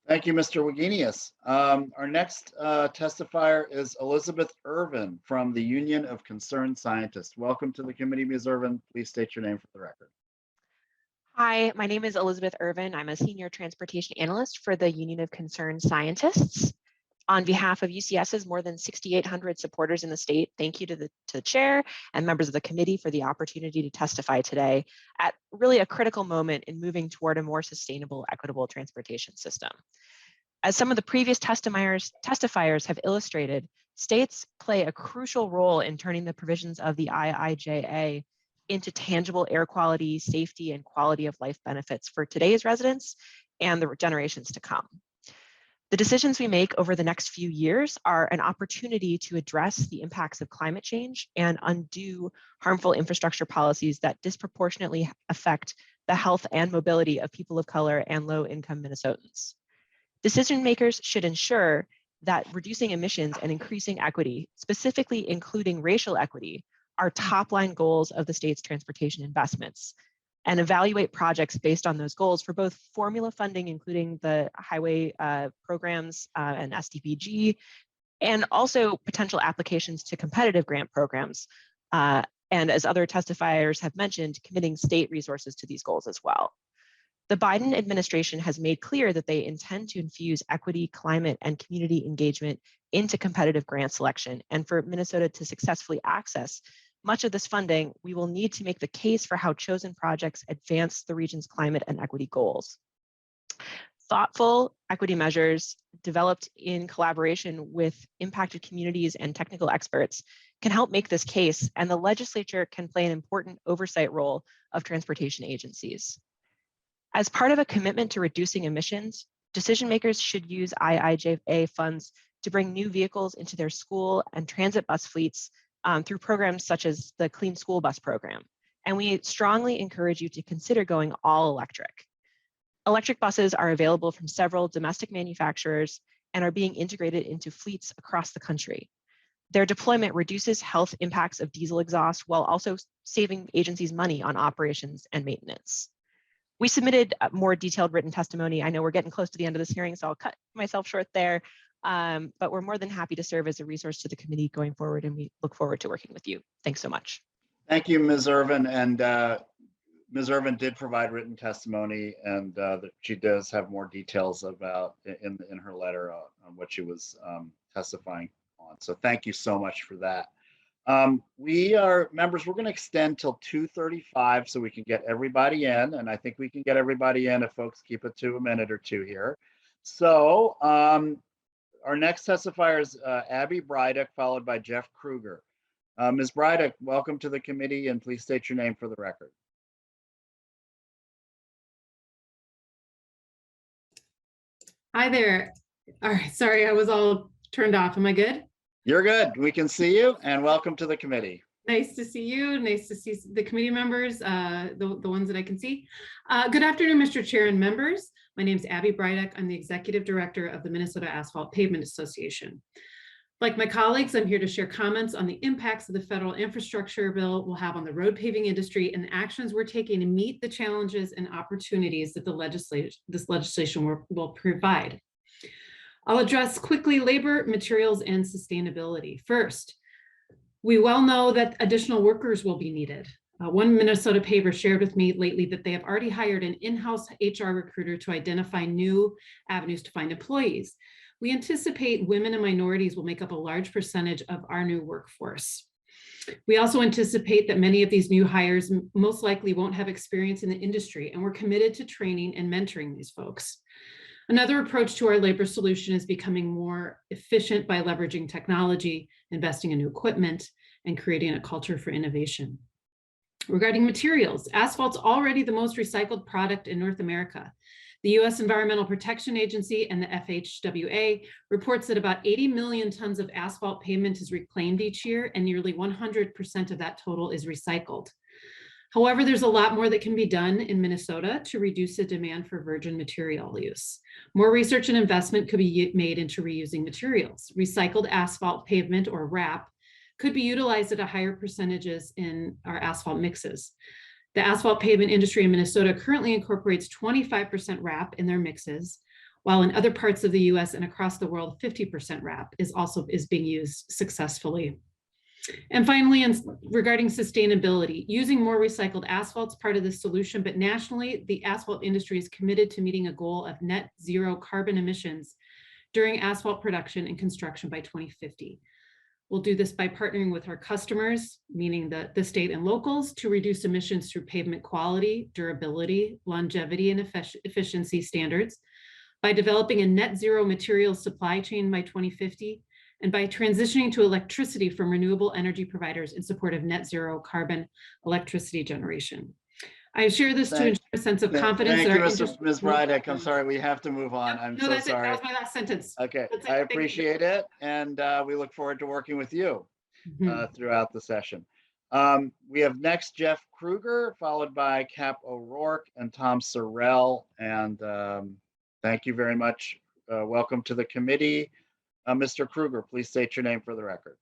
Thank you, Mr. Wagenius. Our next testifier is Elizabeth Irvin from the Union of Concerned Scientists. Welcome to the committee, Ms. Irvin. Please state your name for the record. Hi, my name is Elizabeth Irvin. I'm a senior transportation analyst for the Union of Concerned Scientists. On behalf of UCS's more than 6,800 supporters in the state, thank you to the chair and members of the committee for the opportunity to testify today at really a critical moment in moving toward a more sustainable, equitable transportation system. As some of the previous testifiers have illustrated, states play a crucial role in turning the provisions of the IIJA into tangible air quality, safety, and quality of life benefits for today's residents and the generations to come. The decisions we make over the next few years are an opportunity to address the impacts of climate change and undo harmful infrastructure policies that disproportionately affect the health and mobility of people of color and low-income Minnesotans. Decision makers should ensure that reducing emissions and increasing equity, specifically including racial equity, are top-line goals of the state's transportation investments, and evaluate projects based on those goals for both formula funding, including the highway programs and SDPG, and also potential applications to competitive grant programs. And as other testifiers have mentioned, committing state resources to these goals as well. The Biden administration has made clear that they intend to infuse equity, climate, and community engagement into competitive grant selection. And for Minnesota to successfully access much of this funding, we will need to make the case for how chosen projects advance the region's climate and equity goals. Thoughtful equity measures developed in collaboration with impacted communities and technical experts can help make this case, and the legislature can play an important oversight role of transportation agencies. As part of a commitment to reducing emissions, decision makers should use IIJA funds to bring new vehicles into their school and transit bus fleets through programs such as the Clean School Bus Program. And we strongly encourage you to consider going all electric. Electric buses are available from several domestic manufacturers and are being integrated into fleets across the country. Their deployment reduces health impacts of diesel exhaust while also saving agencies money on operations and maintenance. We submitted more detailed written testimony. I know we're getting close to the end of this hearing, so I'll cut myself short there. But we're more than happy to serve as a resource to the committee going forward, and we look forward to working with you. Thanks so much. Thank you, Ms. Irvin. And Ms. Irvin did provide written testimony, and that she does have more details about in her letter on what she was testifying on. So thank you so much for that. Members, we're going to extend till 2:35 so we can get everybody in, and I think we can get everybody in if folks keep it to a minute or two here. So our next testifier is Abby Bryduck, followed by Jeff Kruger. Ms. Bryduck, welcome to the committee, and please state your name for the record. Hi there. All right, sorry, I was all turned off. Am I good? You're good. We can see you, and welcome to the committee. Nice to see you. Nice to see the committee members, the ones that I can see. Good afternoon, Mr. Chair and members. My name is Abby Bryduck. I'm the Executive Director of the Minnesota Asphalt Pavement Association. Like my colleagues, I'm here to share comments on the impacts of the federal infrastructure bill will have on the road paving industry and the actions we're taking to meet the challenges and opportunities that this legislation will provide. I'll address quickly labor, materials, and sustainability. First, we well know that additional workers will be needed. One Minnesota paver shared with me lately that they have already hired an in-house HR recruiter to identify new avenues to find employees. We anticipate women and minorities will make up a large percentage of our new workforce. We also anticipate that many of these new hires most likely won't have experience in the industry, and we're committed to training and mentoring these folks. Another approach to our labor solution is becoming more efficient by leveraging technology, investing in new equipment, and creating a culture for innovation. Regarding materials, asphalt's already the most recycled product in North America. The U.S. Environmental Protection Agency and the FHWA reports that about 80 million tons of asphalt pavement is reclaimed each year, and nearly 100% of that total is recycled. However, there's a lot more that can be done in Minnesota to reduce the demand for virgin material use. More research and investment could be made into reusing materials. Recycled asphalt pavement, or RAP, could be utilized at a higher percentages in our asphalt mixes. The asphalt pavement industry in Minnesota currently incorporates 25% RAP in their mixes, while in other parts of the US and across the world, 50% RAP is being used successfully. And finally, regarding sustainability, using more recycled asphalt is part of the solution, but nationally, the asphalt industry is committed to meeting a goal of net zero carbon emissions during asphalt production and construction by 2050. We'll do this by partnering with our customers, meaning the state and locals, to reduce emissions through pavement quality, durability, longevity, and efficiency standards, by developing a net zero materials supply chain by 2050, and by transitioning to electricity from renewable energy providers in support of net zero carbon electricity generation. I share this to ensure a sense of confidence. Thank you, Ms. Brydick. I'm sorry, we have to move on. I'm No, so that's it. sorry. That was my last sentence. Okay, That's it. I Thank you. appreciate it. And we look forward to working with you throughout the session. We have next Jeff Kruger, followed by Cap O'Rourke and Tom Sorrell. And thank you very much. Welcome to the committee. Mr. Kruger, please state your name for the record.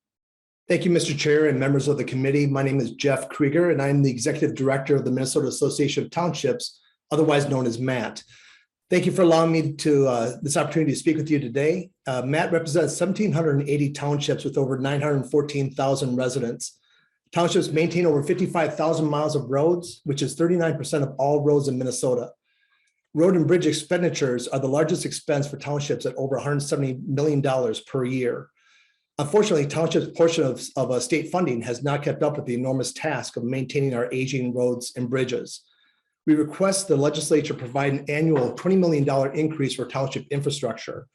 Thank you, Mr. Chair and members of the committee. My name is Jeff Krieger, and I'm the Executive Director of the Minnesota Association of Townships, otherwise known as MATT. Thank you for allowing me this opportunity to speak with you today. MATT represents 1,780 townships with over 914,000 residents. Townships maintain over 55,000 miles of roads, which is 39% of all roads in Minnesota. Road and bridge expenditures are the largest expense for townships at over $170 million per year. Unfortunately, townships' portion of state funding has not kept up with the enormous task of maintaining our aging roads and bridges. We request the legislature provide an annual $20 million increase for township infrastructure.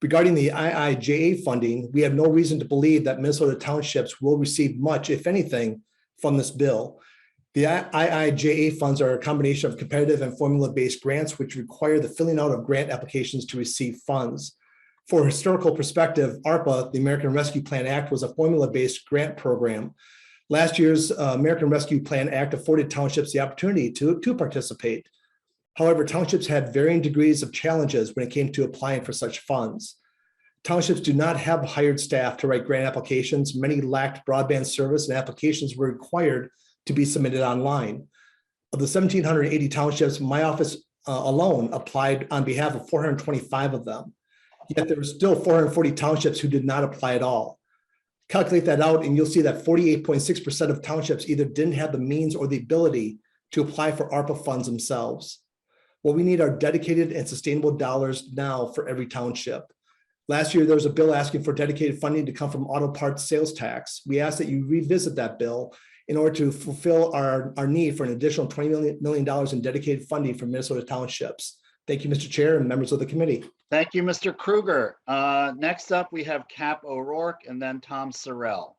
Regarding the IIJA funding, we have no reason to believe that Minnesota townships will receive much, if anything, from this bill. The IIJA funds are a combination of competitive and formula-based grants, which require the filling out of grant applications to receive funds. For historical perspective, ARPA, the American Rescue Plan Act, was a formula-based grant program. Last year's American Rescue Plan Act afforded townships the opportunity to participate. However, townships had varying degrees of challenges when it came to applying for such funds. Townships do not have hired staff to write grant applications. Many lacked broadband service, and applications were required to be submitted online. Of the 1,780 townships, my office alone applied on behalf of 425 of them. Yet there were still 440 townships who did not apply at all. Calculate that out and you'll see that 48.6% of townships either didn't have the means or the ability to apply for ARPA funds themselves. What we need are dedicated and sustainable dollars now for every township. Last year, there was a bill asking for dedicated funding to come from auto parts sales tax. We ask that you revisit that bill in order to fulfill our need for an additional $20 million in dedicated funding for Minnesota townships. Thank you, Mr. Chair and members of the committee. Thank you, Mr. Kruger. Next up, we have Cap O'Rourke and then Tom Sorrell.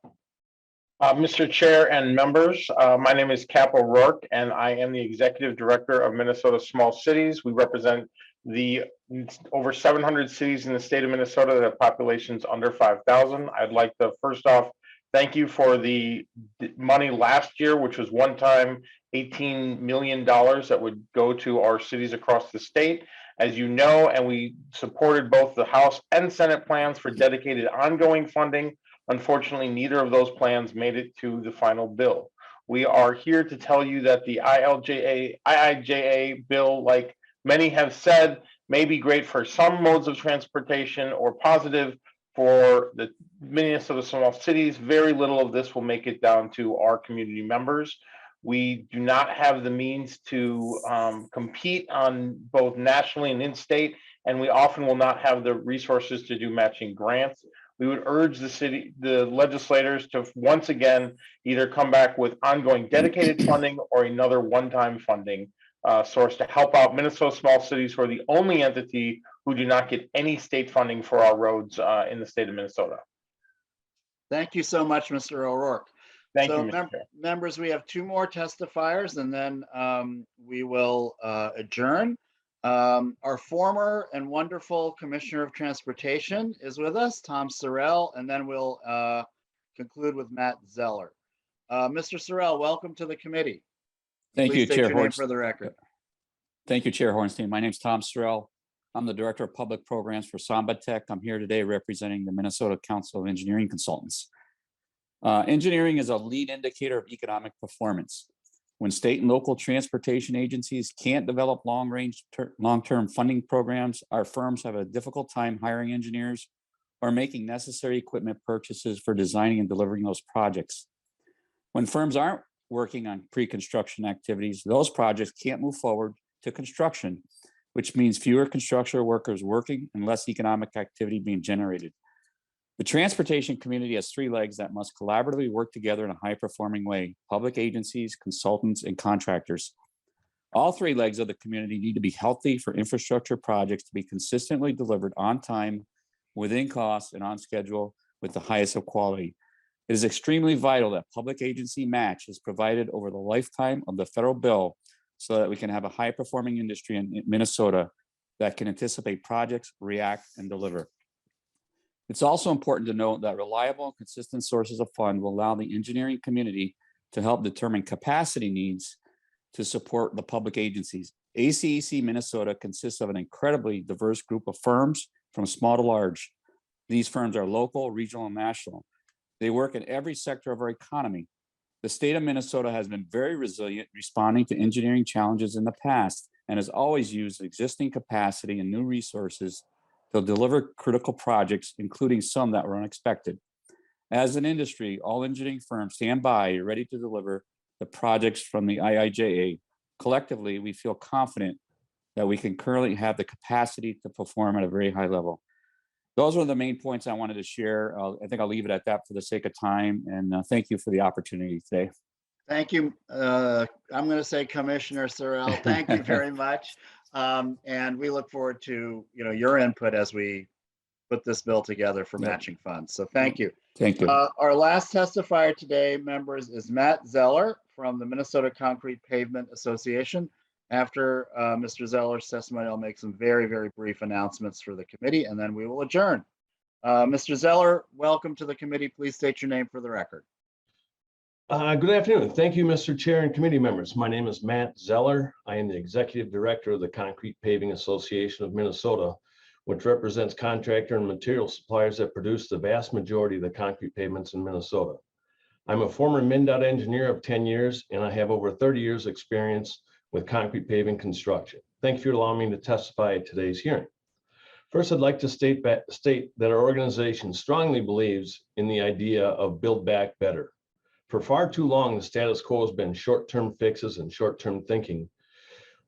Mr. Chair and members, my name is Cap O'Rourke, and I am the Executive Director of Minnesota Small Cities. We represent the over 700 cities in the state of Minnesota that have populations under 5,000. I'd like to first off thank you for the money last year, which was one time $18 million that would go to our cities across the state. As you know, and we supported both the House and Senate plans for dedicated ongoing funding. Unfortunately, neither of those plans made it to the final bill. We are here to tell you that the IIJA bill, like many have said, may be great for some modes of transportation or positive for the Minnesota small cities. Very little of this will make it down to our community members. We do not have the means to compete on both nationally and in-state, and we often will not have the resources to do matching grants. We would urge the legislators to once again either come back with ongoing dedicated funding or another one-time funding source to help out Minnesota small cities, who are the only entity who do not get any state funding for our roads in the state of Minnesota. Thank you so much, Mr. O'Rourke. Thank you, Mr. Chair. Members, we have two more testifiers and then we will adjourn. Our former and wonderful Commissioner of Transportation is with us, Tom Sorrell, and then we'll conclude with Matt Zeller. Mr. Sorrell, welcome to the committee. Thank Please you, state Chair your name Horst. for the record. Thank you, Chair Hornstein. My name's Tom Sorrell. I'm the Director of Public Programs for Samba Tech. I'm here today representing the Minnesota Council of Engineering Consultants. Engineering is a lead indicator of economic performance. When state and local transportation agencies can't develop long-term funding programs, our firms have a difficult time hiring engineers or making necessary equipment purchases for designing and delivering those projects. When firms aren't working on pre-construction activities, those projects can't move forward to construction, which means fewer construction workers working and less economic activity being generated. The transportation community has three legs that must collaboratively work together in a high-performing way: public agencies, consultants, and contractors. All three legs of the community need to be healthy for infrastructure projects to be consistently delivered on time, within cost, and on schedule with the highest of quality. It is extremely vital that public agency match is provided over the lifetime of the federal bill so that we can have a high-performing industry in Minnesota that can anticipate projects, react, and deliver. It's also important to note that reliable and consistent sources of fund will allow the engineering community to help determine capacity needs to support the public agencies. ACEC Minnesota consists of an incredibly diverse group of firms from small to large. These firms are local, regional, and national. They work in every sector of our economy. The state of Minnesota has been very resilient, responding to engineering challenges in the past, and has always used existing capacity and new resources to deliver critical projects, including some that were unexpected. As an industry, all engineering firms stand by, ready to deliver the projects from the IIJA. Collectively, we feel confident that we can currently have the capacity to perform at a very high level. Those are the main points I wanted to share. I think I'll leave it at that for the sake of time, and thank you for the opportunity today. Thank you. I'm going to say Commissioner Sorrell, thank you very much. And we look forward to your input as we put this bill together for matching funds. So thank you. Thank you. Our last testifier today, members, is Matt Zeller from the Minnesota Concrete Pavement Association. After Mr. Zeller's testimony, I'll make some very, very brief announcements for the committee, and then we will adjourn. Mr. Zeller, welcome to the committee. Please state your name for the record. Good afternoon. Thank you, Mr. Chair and committee members. My name is Matt Zeller. I am the Executive Director of the Concrete Paving Association of Minnesota, which represents contractor and material suppliers that produce the vast majority of the concrete pavements in Minnesota. I'm a former MnDOT engineer of 10 years, and I have over 30 years experience with concrete paving construction. Thank you for allowing me to testify at today's hearing. First, I'd like to state that our organization strongly believes in the idea of build back better. For far too long, the status quo has been short-term fixes and short-term thinking,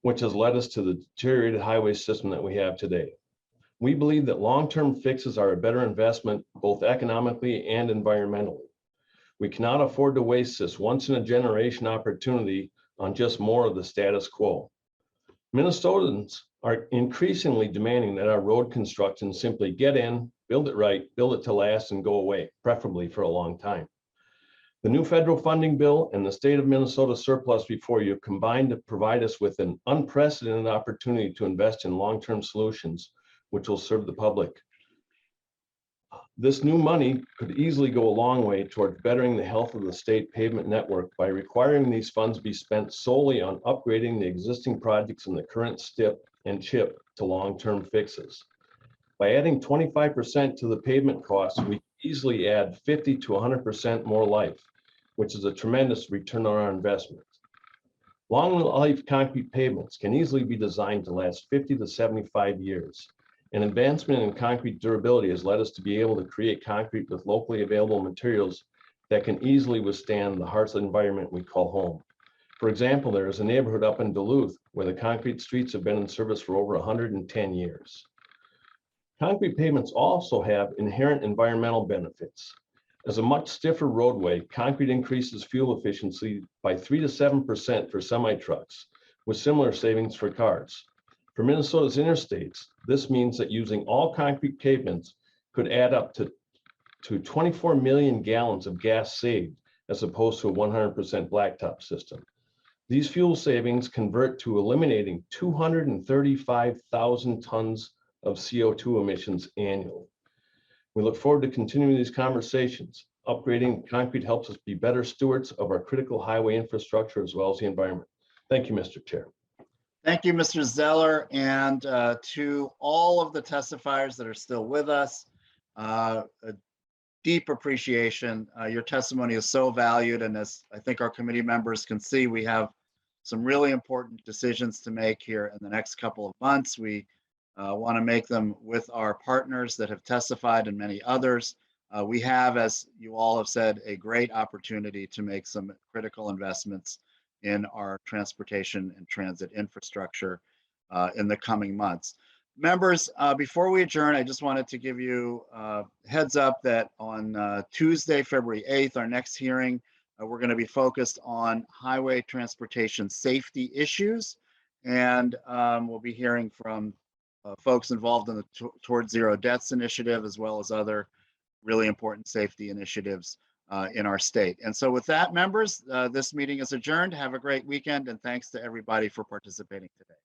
which has led us to the deteriorated highway system that we have today. We believe that long-term fixes are a better investment, both economically and environmentally. We cannot afford to waste this once-in-a-generation opportunity on just more of the status quo. Minnesotans are increasingly demanding that our road construction simply get in, build it right, build it to last, and go away, preferably for a long time. The new federal funding bill and the state of Minnesota surplus before you combine to provide us with an unprecedented opportunity to invest in long-term solutions which will serve the public. This new money could easily go a long way towards bettering the health of the state pavement network by requiring these funds be spent solely on upgrading the existing projects in the current STIP and CHIP to long-term fixes. By adding 25% to the pavement costs, we easily add 50 to 100% more life, which is a tremendous return on our investment. Long life concrete pavements can easily be designed to last 50 to 75 years. An advancement in concrete durability has led us to be able to create concrete with locally available materials that can easily withstand the harsh environment we call home. For example, there is a neighborhood up in Duluth where the concrete streets have been in service for over 110 years. Concrete pavements also have inherent environmental benefits. As a much stiffer roadway, concrete increases fuel efficiency by 3 to 7% for semi-trucks, with similar savings for cars. For Minnesota's interstates, this means that using all concrete pavements could add up to 24 million gallons of gas saved, as opposed to a 100% blacktop system. These fuel savings convert to eliminating 235,000 tons of CO2 emissions annually. We look forward to continuing these conversations. Upgrading concrete helps us be better stewards of our critical highway infrastructure as well as the environment. Thank you, Mr. Chair. Thank you, Mr. Zeller, and to all of the testifiers that are still with us. A deep appreciation. Your testimony is so valued, and as I think our committee members can see, we have some really important decisions to make here in the next couple of months. We want to make them with our partners that have testified and many others. We have, as you all have said, a great opportunity to make some critical investments in our transportation and transit infrastructure in the coming months. Members, before we adjourn, I just wanted to give you a heads up that on Tuesday, February 8th, our next hearing, we're going to be focused on highway transportation safety issues. And we'll be hearing from folks involved in the Towards Zero Deaths initiative, as well as other really important safety initiatives in our state. And so with that, members, this meeting is adjourned. Have a great weekend, and thanks to everybody for participating today.